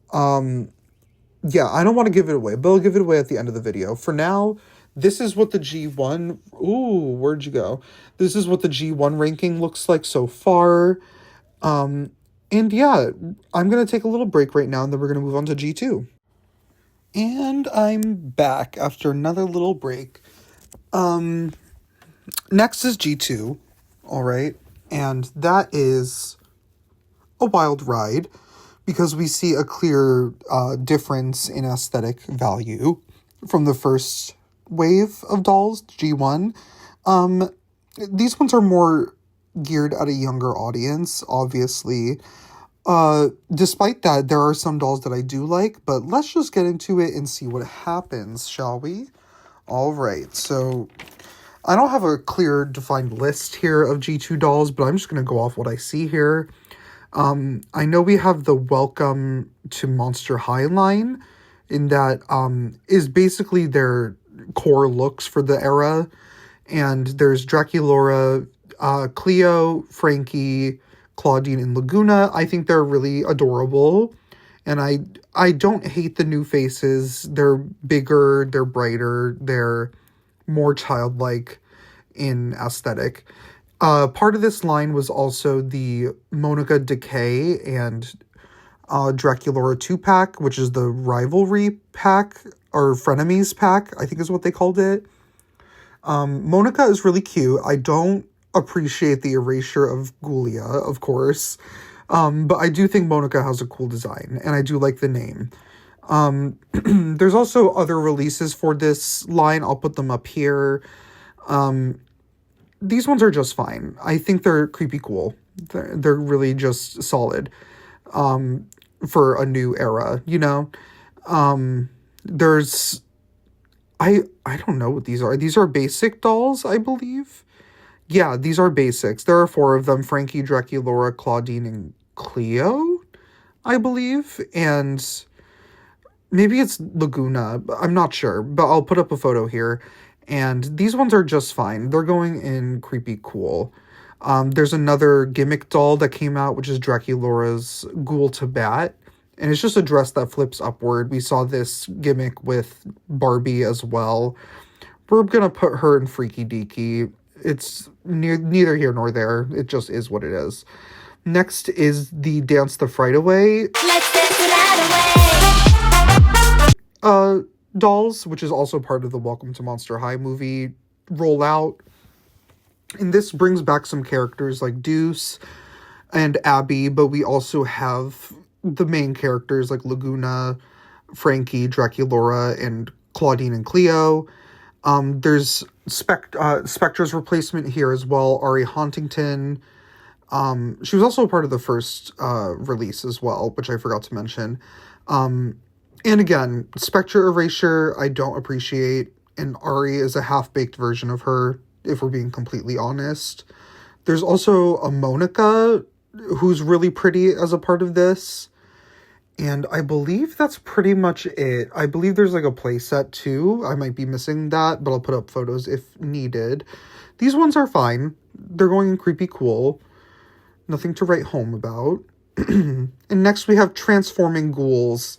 yeah, I don't want to give it away, but I'll give it away at the end of the video. For now, this is what the G1... Ooh, where'd you go? This is what the G1 ranking looks like so far. And yeah, I'm going to take a little break right now, and then we're going to move on to G2. And I'm back after another little break. Next is G2, all right? And that is a wild ride, because we see a clear difference in aesthetic value from the first wave of dolls, G1. These ones are more geared at a younger audience, obviously. Despite that, there are some dolls that I do like, but let's just get into it and see what happens, shall we? All right, so I don't have a clear defined list here of G2 dolls, but I'm just going to go off what I see here. I know we have the Welcome to Monster High line, in that is basically their core looks for the era. And there's Draculaura, Cleo, Frankie, Claudine, and Laguna. I think they're really adorable. And I don't hate the new faces. They're bigger, they're brighter, they're more childlike in aesthetic. Part of this line was also the Monica Decay and Draculaura 2-pack, which is the rivalry pack, or frenemies pack, I think is what they called it. Monica is really cute. I don't appreciate the erasure of Ghoulia, of course. But I do think Monica has a cool design, and I do like the name. There's also other releases for this line. I'll put them up here. These ones are just fine. I think they're creepy cool. They're really just solid. For a new era, you know? There's... I don't know what these are. These are basic dolls, I believe. Yeah, these are basics. There are 4 of them. Frankie, Draculaura, Claudine, and Cleo, I believe. And maybe it's Laguna. I'm not sure, but I'll put up a photo here. And these ones are just fine. They're going in creepy cool. There's another gimmick doll that came out, which is Draculaura's Ghoul to Bat. And it's just a dress that flips upward. We saw this gimmick with Barbie as well. We're going to put her in Freaky Deaky. It's neither here nor there. It just is what it is. Next is the Dance the Fright Away. Let's dance the night away. Dolls, which is also part of the Welcome to Monster High movie rollout. And this brings back some characters like Deuce and Abby, but we also have the main characters like Laguna, Frankie, Draculaura, and Claudine and Cleo. There's Spectra's replacement here as well, Ari Huntington. She was also a part of the first release as well, which I forgot to mention. And again, Spectra erasure, I don't appreciate, and Ari is a half-baked version of her, if we're being completely honest. There's also a Monica, who's really pretty as a part of this. And I believe that's pretty much it. I believe there's like a playset too. I might be missing that, but I'll put up photos if needed. These ones are fine. They're going in creepy cool. Nothing to write home about. And next we have Transforming Ghouls.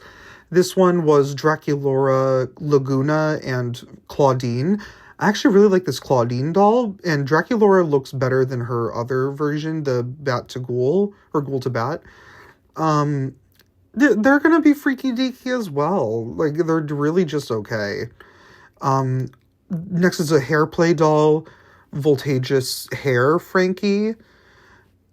This one was Draculaura, Laguna, and Claudine. I actually really like this Claudine doll, and Draculaura looks better than her other version, the Bat to Ghoul, or Ghoul to Bat. They're gonna be freaky deaky as well. Like, they're really just okay. Next is a hair play doll, Voltageous Hair Frankie.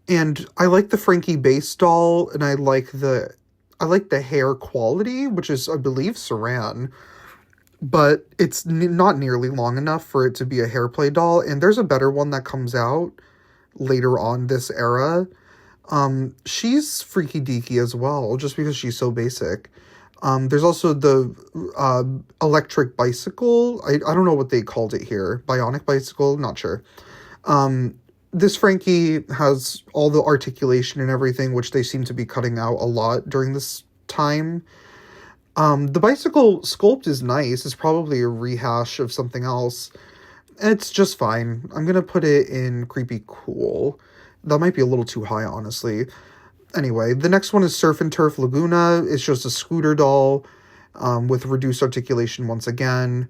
And I like the Frankie base doll, and I like the hair quality, which is, I believe, Saran. But it's not nearly long enough for it to be a hair play doll. And there's a better one that comes out later on this era. She's freaky deaky as well, just because she's so basic. There's also the electric bicycle. I don't know what they called it here. Bionic bicycle? Not sure. This Frankie has all the articulation and everything, which they seem to be cutting out a lot during this time. The bicycle sculpt is nice. It's probably a rehash of something else. It's just fine. I'm gonna put it in creepy cool. That might be a little too high, honestly. Anyway, the next one is Surf and Turf Laguna. It's just a scooter doll with reduced articulation once again.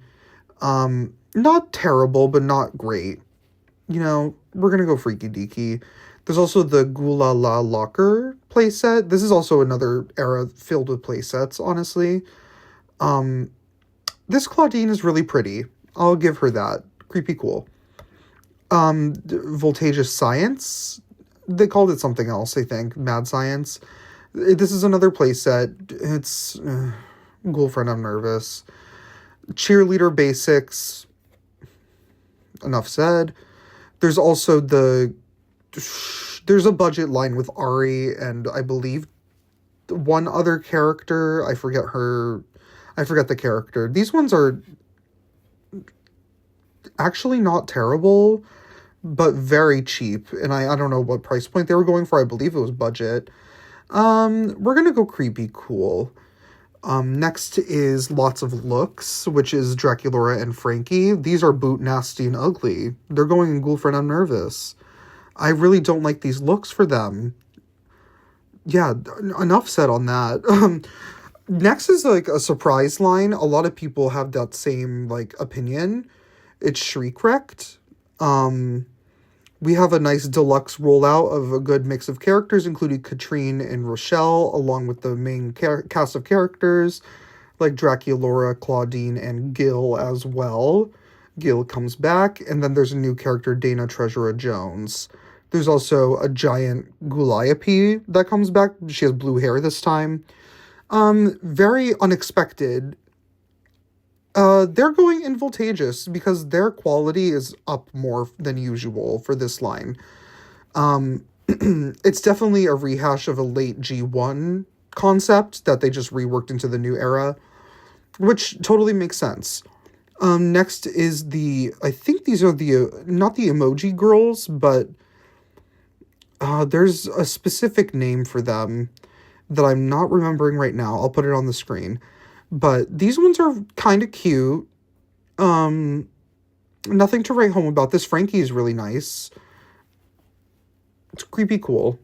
Not terrible, but not great. You know, we're going to go freaky deaky. There's also the Gula La Locker playset. This is also another era filled with playsets, honestly. This Claudine is really pretty. I'll give her that. Creepy cool. Voltageous Science. They called it something else, I think. Mad Science. This is another playset. It's Girlfriend, I'm nervous. Cheerleader Basics. Enough said. There's also there's a budget line with Ari and I believe one other character. I forget the character. These ones are actually not terrible, but very cheap. And I don't know what price point they were going for. I believe it was budget. We're going to go creepy cool. Next is Lots of Looks, which is Draculaura and Frankie. These are boot nasty and ugly. They're going in Girlfriend, I'm nervous. I really don't like these looks for them. yeah, enough said on that. Next is like a surprise line. A lot of people have that same like opinion. It's Shriek-wrecked. We have a nice deluxe rollout of a good mix of characters, including Katrine and Rochelle, along with the main cast of characters like Draculaura, Claudine, and Gil as well. Gil comes back, and then there's a new character, Dana Treasurer Jones. There's also a giant Guliope that comes back. She has blue hair this time. Very unexpected. They're going in Voltageous because their quality is up more than usual for this line. It's definitely a rehash of a late G1 concept that they just reworked into the new era, which totally makes sense. Next is I think these are not the emoji girls, but there's a specific name for them that I'm not remembering right now. I'll put it on the screen. But these ones are kind of cute. Nothing to write home about. This Frankie is really nice. It's creepy cool.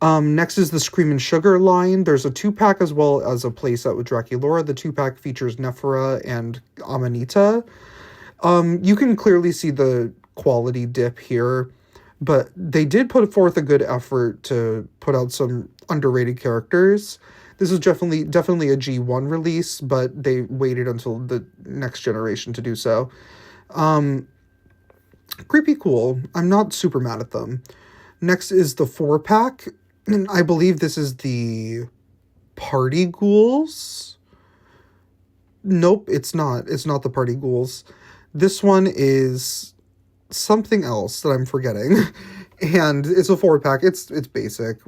Next is the Screamin' Sugar line. There's a 2-pack as well as a playset with Draculaura. The 2-pack features Nephra and Amanita. You can clearly see the quality dip here, but they did put forth a good effort to put out some underrated characters. This is definitely a G1 release, but they waited until the next generation to do so. Creepy cool. I'm not super mad at them. Next is the 4-pack. And I believe this is the Party Ghouls. Nope, it's not. It's not the Party Ghouls. This one is something else that I'm forgetting. And it's a 4-pack. It's basic.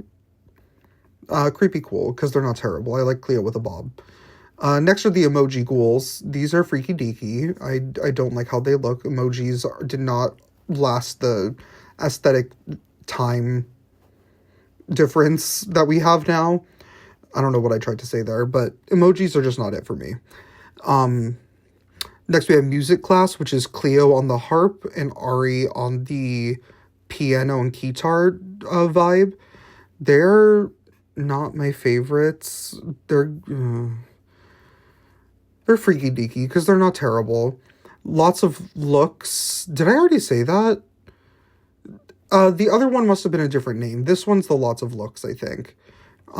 Creepy cool, because they're not terrible. I like Cleo with a bob. Next are the emoji ghouls. These are freaky deaky. I don't like how they look. Emojis did not last the aesthetic time difference that we have now. I don't know what I tried to say there, but emojis are just not it for me. Next we have music class, which is Cleo on the harp and Ari on the piano and guitar vibe. They're not my favorites. They're freaky deaky because they're not terrible. Lots of looks. Did I already say that? The other one must have been a different name. This one's the lots of looks, I think,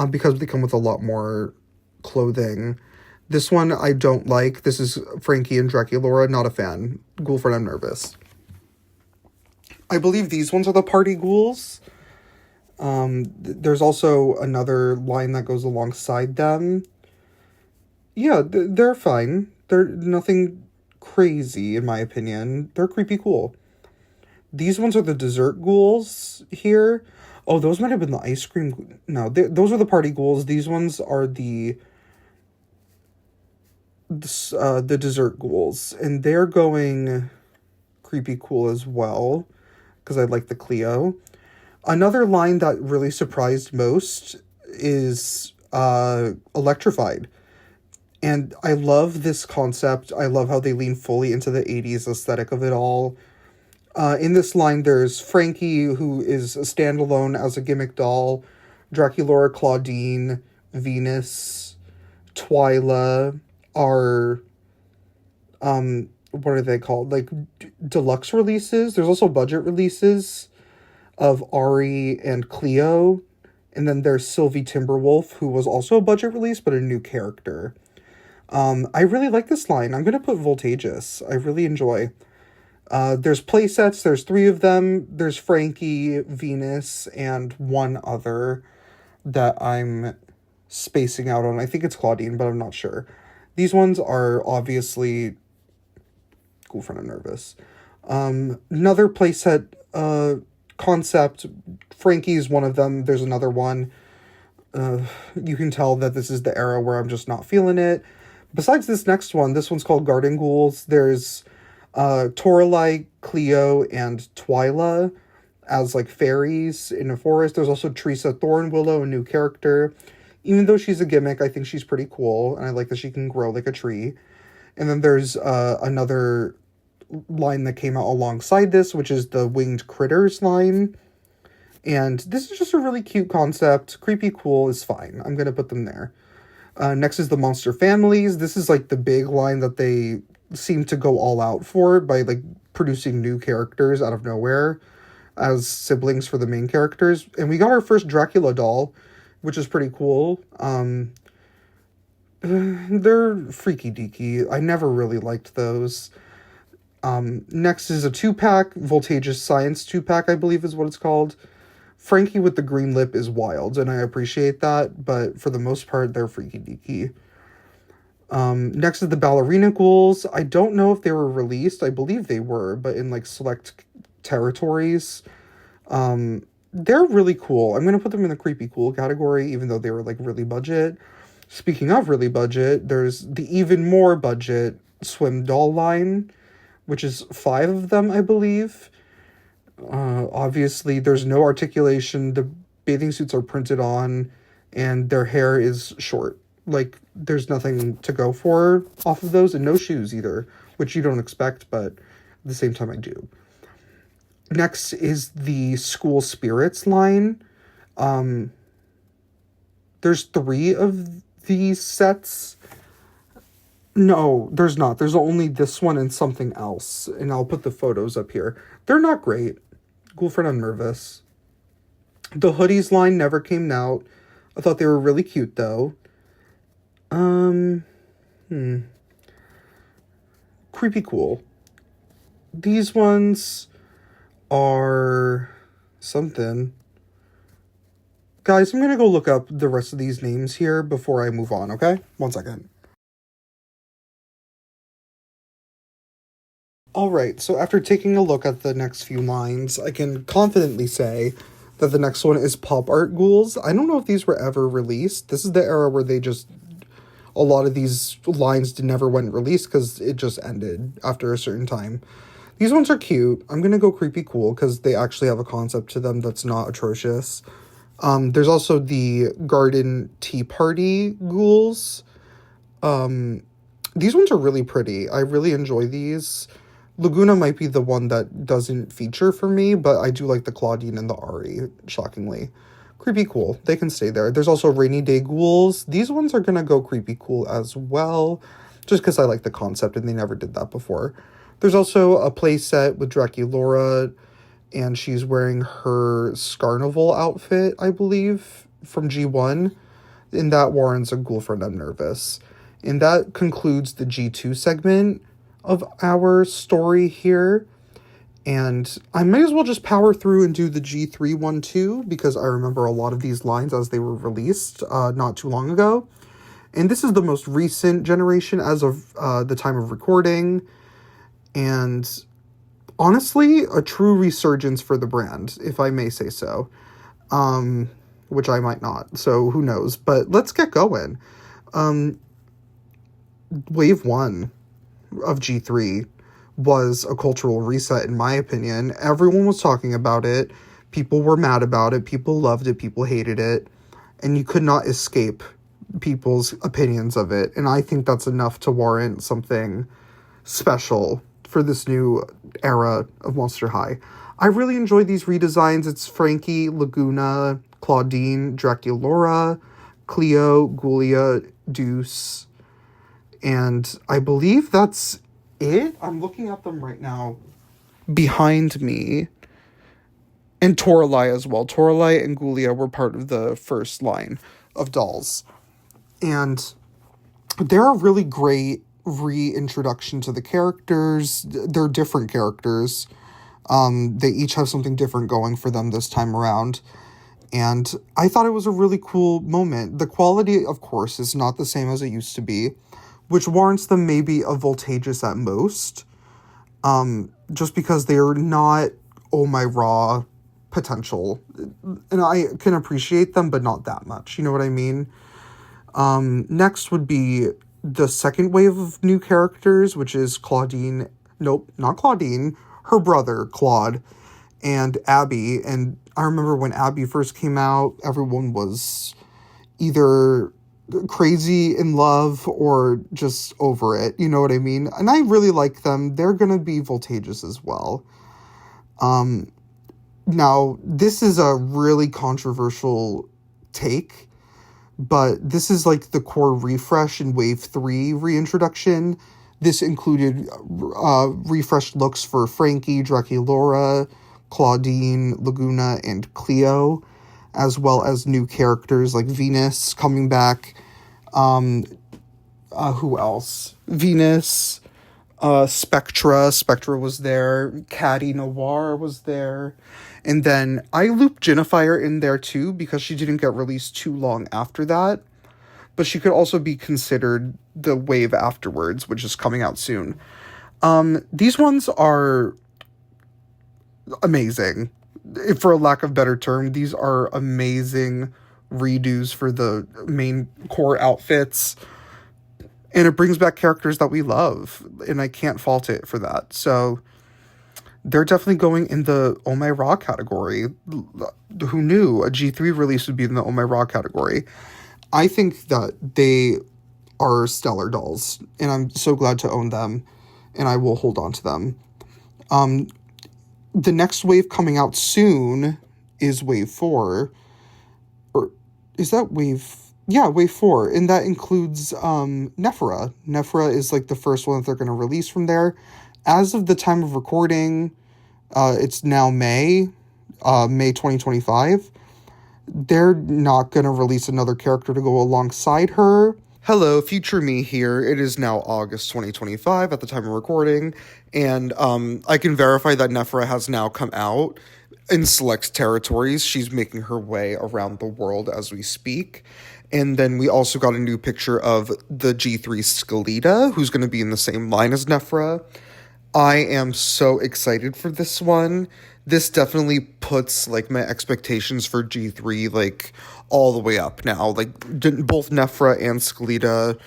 because they come with a lot more clothing. This one I don't like. This is Frankie and Draculaura. Not a fan. Ghoulfriend, I'm nervous. I believe these ones are the Party Ghouls. There's also another line that goes alongside them. Yeah, they're fine. They're nothing crazy, in my opinion. They're creepy cool. These ones are the dessert ghouls here. Oh, those might have been the ice cream. No, those are the Party Ghouls. These ones are the dessert ghouls. And they're going creepy cool as well, because I like the Cleo. Another line that really surprised most is Electrified. And I love this concept. I love how they lean fully into the 80s aesthetic of it all. In this line, there's Frankie, who is a standalone as a gimmick doll, Draculaura, Claudine, Venus, Twyla are, what are they called? Like, deluxe releases. There's also budget releases of Ari and Cleo. And then there's Sylvie Timberwolf, who was also a budget release, but a new character. I really like this line. I'm going to put Voltageous. I really enjoy. There's playsets. There's 3 of them. There's Frankie, Venus, and one other that I'm spacing out on. I think it's Claudine, but I'm not sure. These ones are obviously Ghoulfriend, I'm nervous. Another playset concept. Frankie's one of them. There's another one. You can tell that this is the era where I'm just not feeling it. Besides this next one, this one's called Garden Ghouls. There's Toralei, Cleo, and Twyla as like fairies in a forest. There's also Teresa Thornwillow, a new character. Even though she's a gimmick, I think she's pretty cool, and I like that she can grow like a tree. And then there's another line that came out alongside this, which is the Winged Critters line. And this is just a really cute concept. Creepy cool is fine. I'm going to put them there. Next is the monster families. This is like the big line that they seem to go all out for by like producing new characters out of nowhere as siblings for the main characters. And we got our first Dracula doll, which is pretty cool. They're freaky deaky. I never really liked those. Next is a 2-pack, Voltageous Science 2-pack, I believe is what it's called. Frankie with the green lip is wild, and I appreciate that, but for the most part, they're freaky deaky. Next is the Ballerina Ghouls. I don't know if they were released. I believe they were, but in like select territories. They're really cool. I'm going to put them in the creepy cool category, even though they were like really budget. Speaking of really budget, there's the even more budget swim doll line, which is 5 of them, I believe. Obviously, there's no articulation. The bathing suits are printed on, and their hair is short. Like, there's nothing to go for off of those, and no shoes either, which you don't expect, but at the same time I do. Next is the School Spirits line. There's 3 of these sets. No, there's not. There's only this one and something else, and I'll put the photos up here. They're not great. Girlfriend, I'm nervous. The hoodies line never came out. I thought they were really cute, though. Creepy cool. These ones are something. Guys, I'm gonna go look up the rest of these names here before I move on, okay? 1 second. Alright, so after taking a look at the next few lines, I can confidently say that the next one is Pop Art Ghouls. I don't know if these were ever released. This is the era where a lot of these lines never went released because it just ended after a certain time. These ones are cute. I'm going to go creepy cool because they actually have a concept to them that's not atrocious. There's also the Garden Tea Party Ghouls. These ones are really pretty. I really enjoy these. Laguna might be the one that doesn't feature for me, but I do like the Claudine and the Ari, shockingly. Creepy cool. They can stay there. There's also Rainy Day Ghouls. These ones are going to go creepy cool as well, just because I like the concept and they never did that before. There's also a play set with Draculaura, and she's wearing her Scarnival outfit, I believe, from G1. And that warrants a Girlfriend, I'm nervous. And that concludes the G2 segment of our story here. And I might as well just power through and do the G3 one too, because I remember a lot of these lines as they were released not too long ago. And this is the most recent generation as of the time of recording. And honestly, a true resurgence for the brand, if I may say so. Which I might not, so who knows. But let's get going. Wave 1 of G3 was a cultural reset, in my opinion. Everyone was talking about it. People were mad about it. People loved it. People hated it. And you could not escape people's opinions of it. And I think that's enough to warrant something special for this new era of Monster High. I really enjoyed these redesigns. It's Frankie, Laguna, Claudine, Draculaura, Cleo, Gulia, Deuce, and I believe that's it. I'm looking at them right now behind me. And Toralei as well. Toralei and Gulia were part of the first line of dolls. And they're a really great reintroduction to the characters. They're different characters. They each have something different going for them this time around. And I thought it was a really cool moment. The quality, of course, is not the same as it used to be, which warrants them maybe a Voltageous at most. Just because they're not oh my raw potential. And I can appreciate them, but not that much. You know what I mean? Next would be the second wave of new characters, which is Claudine. Nope, not Claudine. Her brother, Claude, and Abby. And I remember when Abby first came out, everyone was either crazy in love or just over it. You know what I mean? And I really like them. They're going to be Voltageous as well. Now, this is a really controversial take, but this is like the core refresh in Wave 3 reintroduction. This included refreshed looks for Frankie, Draculaura, Claudine, Laguna, and Cleo, as well as new characters like Venus coming back. Who else? Venus, Spectra. Spectra was there. Caddy Noir was there. And then I looped Jennifer in there too because she didn't get released too long after that. But she could also be considered the wave afterwards, which is coming out soon. These ones are amazing. For a lack of better term, these are amazing redos for the main core outfits. And it brings back characters that we love, and I can't fault it for that. So they're definitely going in the Oh My Raw category. Who knew a G3 release would be in the Oh My Raw category? I think that they are stellar dolls, and I'm so glad to own them, and I will hold on to them. The next wave coming out soon is Wave 4. Or is that Wave... Yeah, Wave 4, and that includes Nephra. Nephra is like the first one that they're going to release from there. As of the time of recording, it's now May 2025. They're not going to release another character to go alongside her. Hello, future me here. It is now August 2025 at the time of recording, and I can verify that Nephra has now come out in select territories. She's making her way around the world as we speak. And then we also got a new picture of the G3 Skeleta, who's going to be in the same line as Nephra. I am so excited for this one. This definitely puts, like, my expectations for G3, like, all the way up now. Like, both Nephra and Skeleta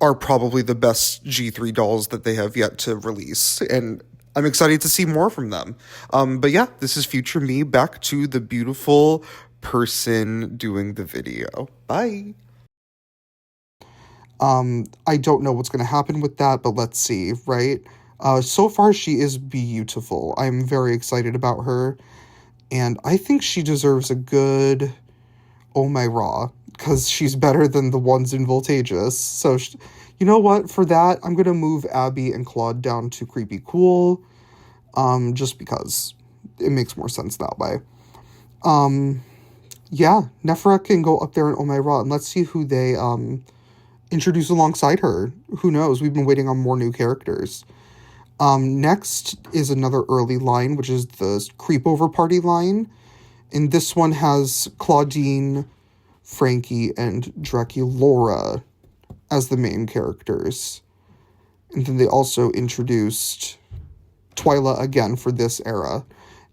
are probably the best G3 dolls that they have yet to release. And I'm excited to see more from them. But yeah, this is future me back to the beautiful person doing the video. Bye. I don't know what's going to happen with that, but let's see, right? So far, she is beautiful. I'm very excited about her, and I think she deserves a good Oh My Raw, because she's better than the ones in Voltageous. So, you know what? For that, I'm going to move Abby and Claude down to Creepy Cool, just because it makes more sense that way. Yeah, Nephra can go up there in Oh My Raw, and let's see who they introduce alongside her. Who knows? We've been waiting on more new characters. Next is another early line, which is the Creepover Party line. And this one has Claudine, Frankie, and Draculaura as the main characters. And then they also introduced Twyla again for this era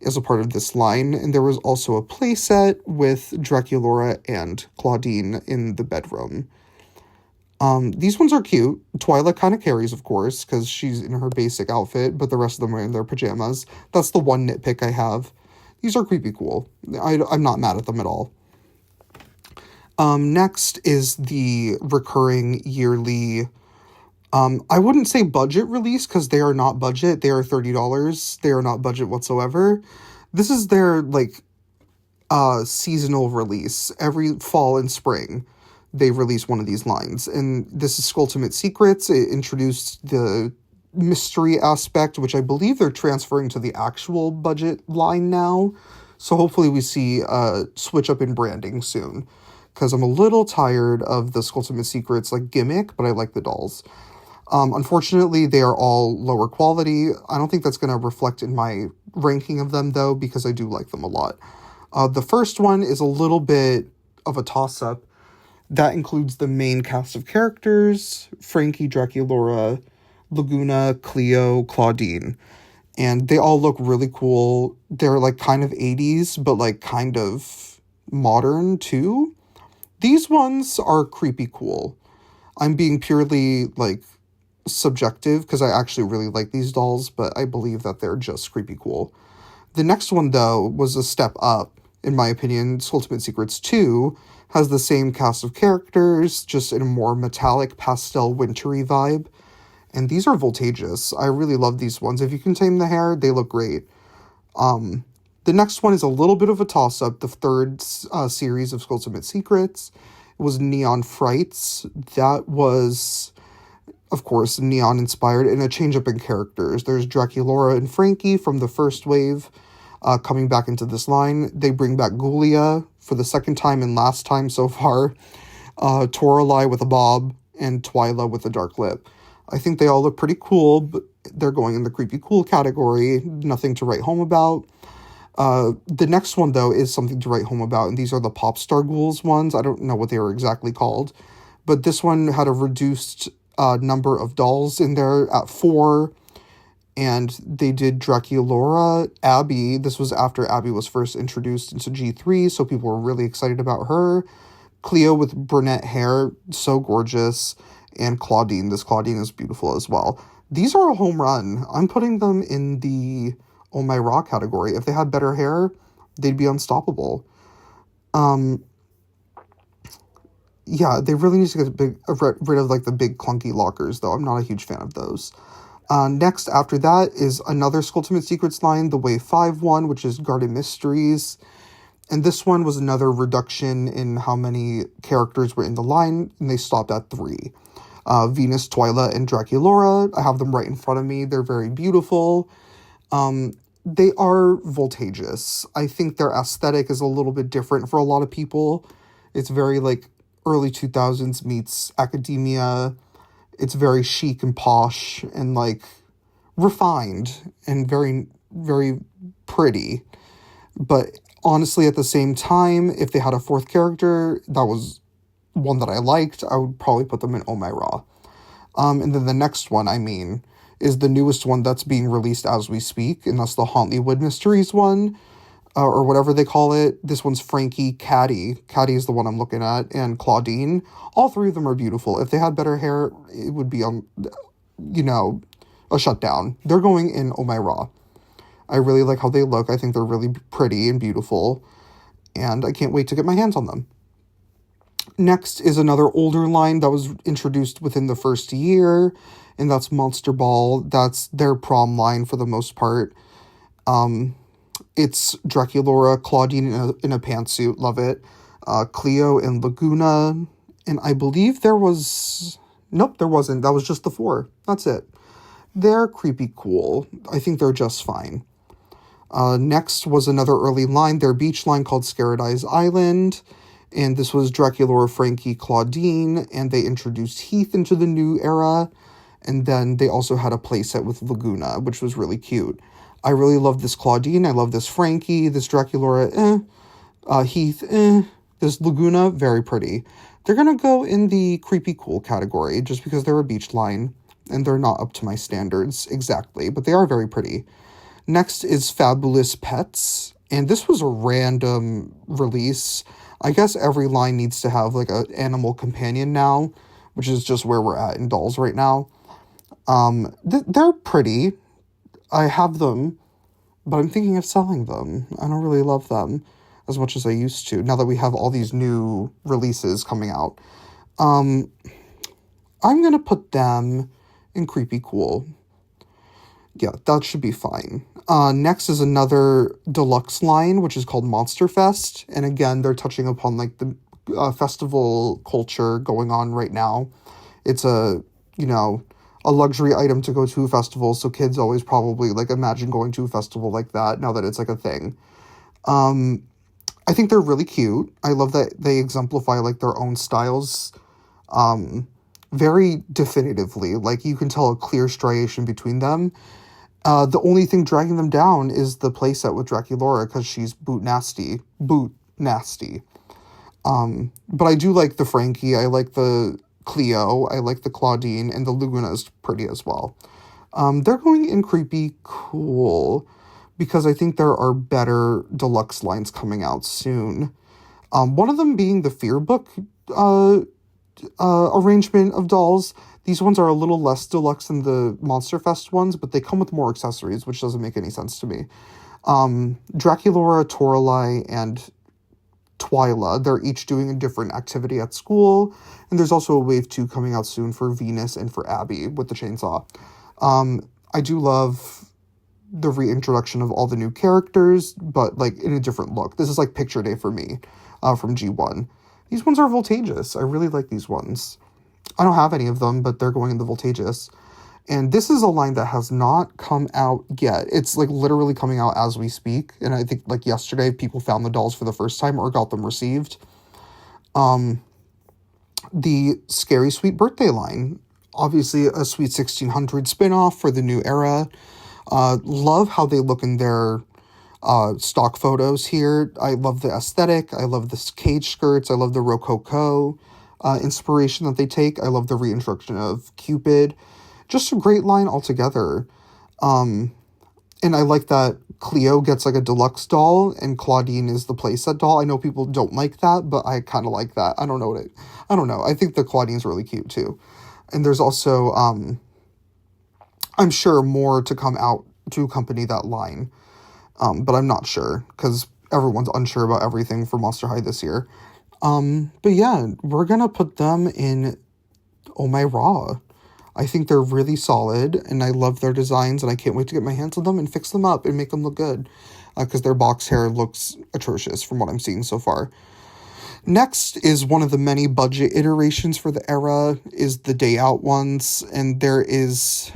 as a part of this line. And there was also a playset with Draculaura and Claudine in the bedroom. These ones are cute. Twyla kind of carries, of course, because she's in her basic outfit, but the rest of them are in their pajamas. That's the one nitpick I have. These are creepy cool. I'm not mad at them at all. Next is the recurring yearly, I wouldn't say budget release, because they are not budget. They are $30. They are not budget whatsoever. This is their, like, seasonal release. Every fall and spring, they release one of these lines. And this is Skulltimate Secrets. It introduced the mystery aspect, which I believe they're transferring to the actual budget line now. So hopefully we see a switch up in branding soon, because I'm a little tired of the Skulltimate Secrets, like, gimmick, but I like the dolls. Unfortunately, they are all lower quality. I don't think that's going to reflect in my ranking of them, though, because I do like them a lot. The first one is a little bit of a toss-up. That includes the main cast of characters: Frankie, Draculaura, Laguna, Cleo, Claudine. And they all look really cool. They're, like, kind of 80s, but, like, kind of modern, too. These ones are creepy cool. I'm being purely, like, subjective, because I actually really like these dolls, but I believe that they're just creepy cool. The next one, though, was a step up, in my opinion. Ultimate Secrets 2 has the same cast of characters, just in a more metallic, pastel, wintry vibe. And these are Voltageous. I really love these ones. If you can tame the hair, they look great. The next one is a little bit of a toss-up. The third series of Ultimate Secrets was Neon Frights. That was, of course, Neon-inspired, and a change-up in characters. There's Draculaura and Frankie from the first wave coming back into this line. They bring back Ghoulia for the second time and last time so far. Toralei with a bob, and Twyla with a dark lip. I think they all look pretty cool, but they're going in the creepy cool category. Nothing to write home about. The next one, though, is something to write home about, and these are the Pop Star Ghouls ones. I don't know what they were exactly called, but this one had a reduced number of dolls in there at 4, and they did Draculaura, Abby. This was after Abby was first introduced into G3, so people were really excited about her. Cleo with brunette hair, so gorgeous, and Claudine. This Claudine is beautiful as well. These are a home run. I'm putting them in the Oh My Raw category. If they had better hair, they'd be unstoppable. Yeah, they really need to get rid of like the big clunky lockers, though. I'm not a huge fan of those. Next, after that, is another Ultimate Secrets line, the Wave 5 one, which is Garden Mysteries. And this one was another reduction in how many characters were in the line, and they stopped at 3. Venus, Twyla, and Draculaura. I have them right in front of me. They're very beautiful. They are voltageous. I think their aesthetic is a little bit different for a lot of people. It's very, like, early 2000s meets academia. It's very chic and posh and, like, refined and very, very pretty. But honestly, at the same time, if they had a 4th character, that was one that I liked, I would probably put them in Oh My Raw. And then the next one, is the newest one that's being released as we speak, and that's the Hauntlywood Mysteries one, or whatever they call it. This one's Frankie, Caddy. Caddy is the one I'm looking at, and Claudine. All 3 of them are beautiful. If they had better hair, it would be, a shutdown. They're going in Oh My Raw. I really like how they look. I think they're really pretty and beautiful, and I can't wait to get my hands on them. Next is another older line that was introduced within the first year, and that's Monster Ball. That's their prom line for the most part. It's Draculaura, Claudine in a pantsuit, love it. Cleo and Laguna, and I believe there wasn't. That was just the 4. That's it. They're creepy cool. I think they're just fine. Next was another early line, their beach line called Scaradise Island. And this was Draculaura, Frankie, Claudine. And they introduced Heath into the new era. And then they also had a playset with Laguna, which was really cute. I really love this Claudine. I love this Frankie. This Draculaura, Heath, This Laguna, very pretty. They're going to go in the creepy cool category just because they're a beach line. And they're not up to my standards exactly. But they are very pretty. Next is Fabulous Pets, and this was a random release. I guess every line needs to have like an animal companion now, which is just where we're at in dolls right now. They're pretty. I have them, but I'm thinking of selling them. I don't really love them as much as I used to, now that we have all these new releases coming out. I'm going to put them in creepy cool. Yeah, that should be fine. Next is another deluxe line, which is called Monster Fest. And again, they're touching upon like the festival culture going on right now. It's a luxury item to go to a festival. So kids always probably like imagine going to a festival like that now that it's like a thing. I think they're really cute. I love that they exemplify like their own styles very definitively. Like you can tell a clear striation between them. The only thing dragging them down is the playset with Draculaura because she's boot nasty. But I do like the Frankie. I like the Cleo. I like the Claudine, and the Laguna is pretty as well. They're going in creepy cool because I think there are better deluxe lines coming out soon. One of them being the Fear Book arrangement of dolls. These ones are a little less deluxe than the Monster Fest ones, but they come with more accessories, which doesn't make any sense to me. Draculaura, Toralei, and Twyla, they're each doing a different activity at school, and there's also a Wave 2 coming out soon for Venus and for Abby with the chainsaw. I do love the reintroduction of all the new characters, but like in a different look. This is like picture day for me from G1. These ones are Voltageous. I really like these ones. I don't have any of them, but they're going in the Voltageous. And this is a line that has not come out yet. It's like literally coming out as we speak. And I think like yesterday people found the dolls for the first time or got them received. The Scary Sweet Birthday line. Obviously a Sweet 1600 spinoff for the new era. Love how they look in their stock photos here. I love the aesthetic. I love the cage skirts. I love the Rococo inspiration that they take. I love the reintroduction of Cupid. Just a great line altogether. And I like that Cleo gets like a deluxe doll and Claudine is the playset doll. I know people don't like that, but I kind of like that. I don't know. I think the Claudine's really cute too. And there's also, I'm sure more to come out to accompany that line. But I'm not sure because everyone's unsure about everything for Monster High this year. But yeah, we're going to put them in Oh My Raw. I think they're really solid and I love their designs and I can't wait to get my hands on them and fix them up and make them look good. Because their box hair looks atrocious from what I'm seeing so far. Next is one of the many budget iterations for the era is the Day Out ones. And there is,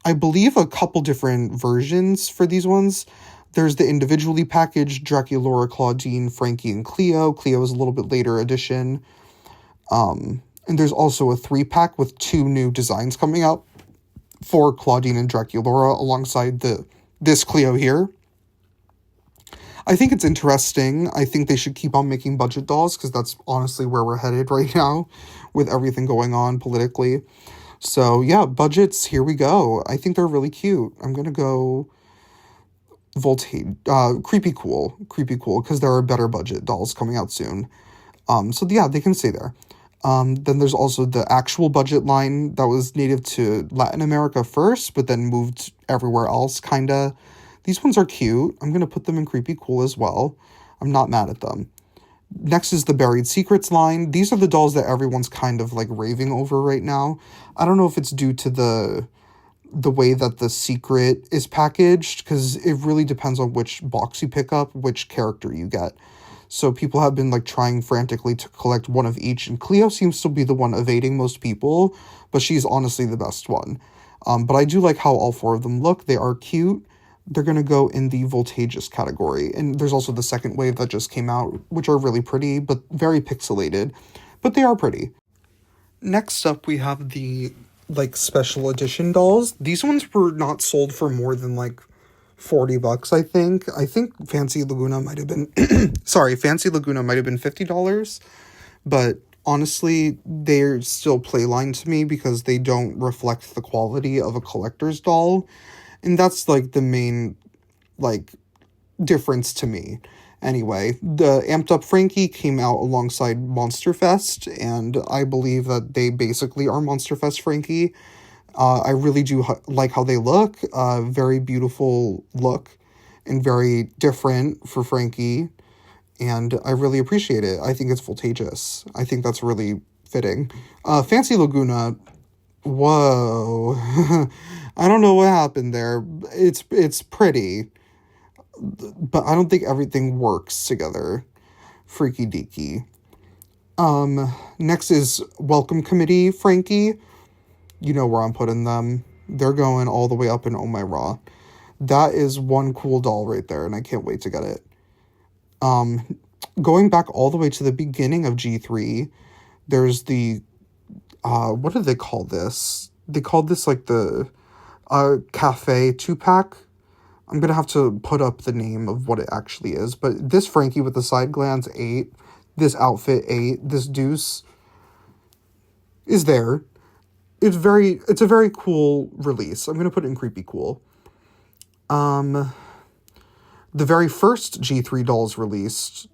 I believe, a couple different versions for these ones. There's the individually packaged Draculaura, Claudine, Frankie, and Cleo. Cleo is a little bit later edition. And there's also a 3-pack with 2 new designs coming out for Claudine and Draculaura alongside this Cleo here. I think it's interesting. I think they should keep on making budget dolls because that's honestly where we're headed right now with everything going on politically. So yeah, budgets, here we go. I think they're really cute. I'm going to go Creepy Cool, because there are better budget dolls coming out soon. So yeah, they can stay there. Then there's also the actual budget line that was native to Latin America first, but then moved everywhere else, kinda. These ones are cute. I'm going to put them in Creepy Cool as well. I'm not mad at them. Next is the Buried Secrets line. These are the dolls that everyone's kind of like raving over right now. I don't know if it's due to the way that the secret is packaged, because it really depends on which box you pick up, which character you get. So people have been like trying frantically to collect one of each, and Cleo seems to be the one evading most people, but she's honestly the best one. But I do like how all 4 of them look. They are cute. They're going to go in the Voltageous category. And there's also the second wave that just came out, which are really pretty, but very pixelated. But they are pretty. Next up, we have the, like, special edition dolls. These ones were not sold for more than, like, $40, I think. I think Fancy Laguna might have been... Fancy Laguna might have been $50. But honestly, they're still playline to me because they don't reflect the quality of a collector's doll. And that's, like, the main, like, difference to me. Anyway, the Amped Up Frankie came out alongside Monster Fest, and I believe that they basically are Monster Fest Frankie. I really do like how they look. Very beautiful look, and very different for Frankie. And I really appreciate it. I think it's Voltageous. I think that's really fitting. Fancy Laguna... Whoa. I don't know what happened there. It's pretty, but I don't think everything works together. Freaky deaky. Next is Welcome Committee Frankie. You know where I'm putting them. They're going all the way up in Oh My Raw. That is one cool doll right there, and I can't wait to get it. Going back all the way to the beginning of G3, there's the what do they call this? They called this like the cafe 2-pack. I'm going to have to put up the name of what it actually is. But this Frankie with the side glands 8, this outfit 8, this deuce is there. It's a very cool release. I'm going to put it in Creepy Cool. The very first G3 dolls released,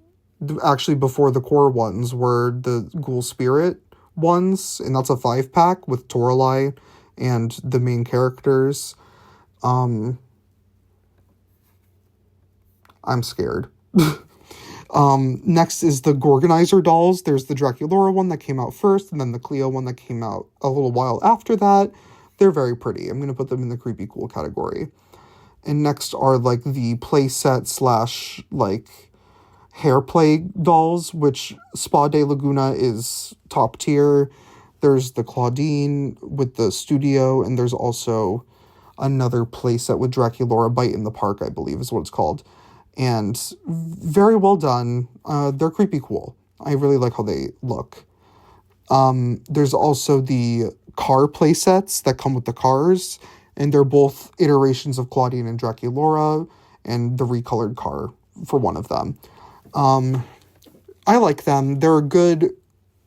actually before the core ones, were the Ghoul Spirit ones, and that's a 5-pack with Toralei and the main characters. I'm scared. Next is the Gorganizer dolls. There's the Draculaura one that came out first, and then the Cleo one that came out a little while after that. They're very pretty. I'm going to put them in the Creepy Cool category. And next are like the playset / like hair play dolls, which Spa de Laguna is top tier. There's the Claudine with the studio, and there's also another playset with Draculaura Bite in the Park, I believe is what it's called. And very well done. They're creepy cool. I really like how they look. There's also the car playsets that come with the cars, and they're both iterations of Claudine and Draculaura, and the recolored car for one of them. I like them. They're a good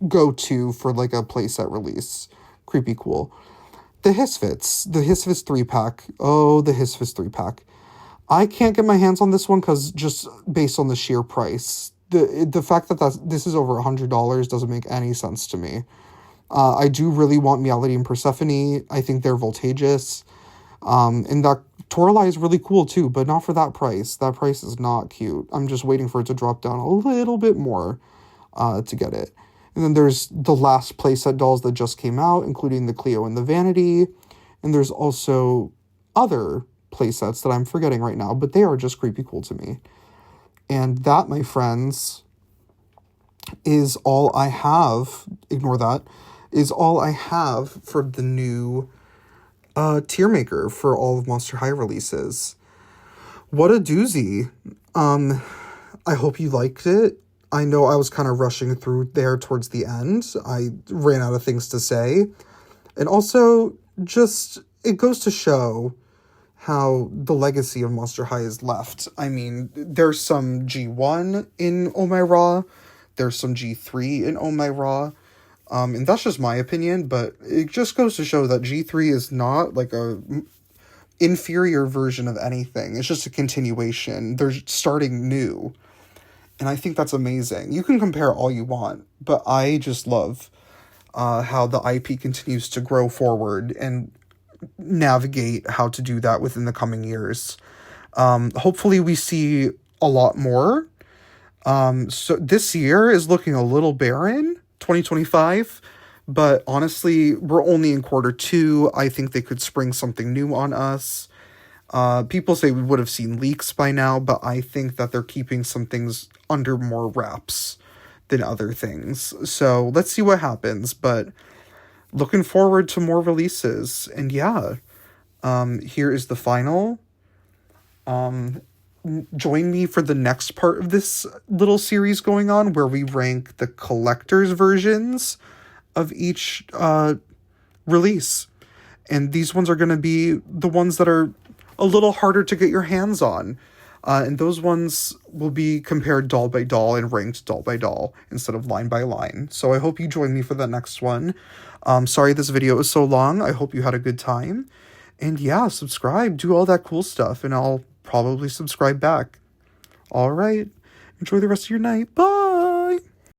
go-to for like a playset release. Creepy cool. The Hisfits 3-pack. Oh, the Hisfits 3-pack. I can't get my hands on this one because just based on the sheer price. The fact that this is over $100 doesn't make any sense to me. I do really want Meowlity and Persephone. I think they're voltageous. And that Toralei is really cool too, but not for that price. That price is not cute. I'm just waiting for it to drop down a little bit more to get it. And then there's the last playset dolls that just came out, including the Cleo and the Vanity. And there's also other playsets that I'm forgetting right now, but they are just creepy cool to me. And that, my friends, is all I have. Ignore that. Is all I have for the new tier maker for all of Monster High releases. What a doozy. I hope you liked it. I know I was kind of rushing through there towards the end. I ran out of things to say. And also, just, it goes to show how the legacy of Monster High is left. I mean, there's some G1 in Oh My Raw. There's some G3 in Oh My Raw. And that's just my opinion, but it just goes to show that G3 is not like a inferior version of anything. It's just a continuation. They're starting new. And I think that's amazing. You can compare all you want, but I just love how the IP continues to grow forward and navigate how to do that within the coming years. Hopefully we see a lot more. So this year is looking a little barren, 2025, but honestly, we're only in Q2. I think they could spring something new on us. People say we would have seen leaks by now, but I think that they're keeping some things under more wraps than other things. So let's see what happens, but looking forward to more releases. And yeah, here is the final. Join me for the next part of this little series going on where we rank the collector's versions of each release. And these ones are going to be the ones that are a little harder to get your hands on. And those ones will be compared doll by doll and ranked doll by doll instead of line by line. So I hope you join me for the next one. Sorry this video is so long. I hope you had a good time. And yeah, subscribe, do all that cool stuff, and I'll probably subscribe back. All right. Enjoy the rest of your night. Bye.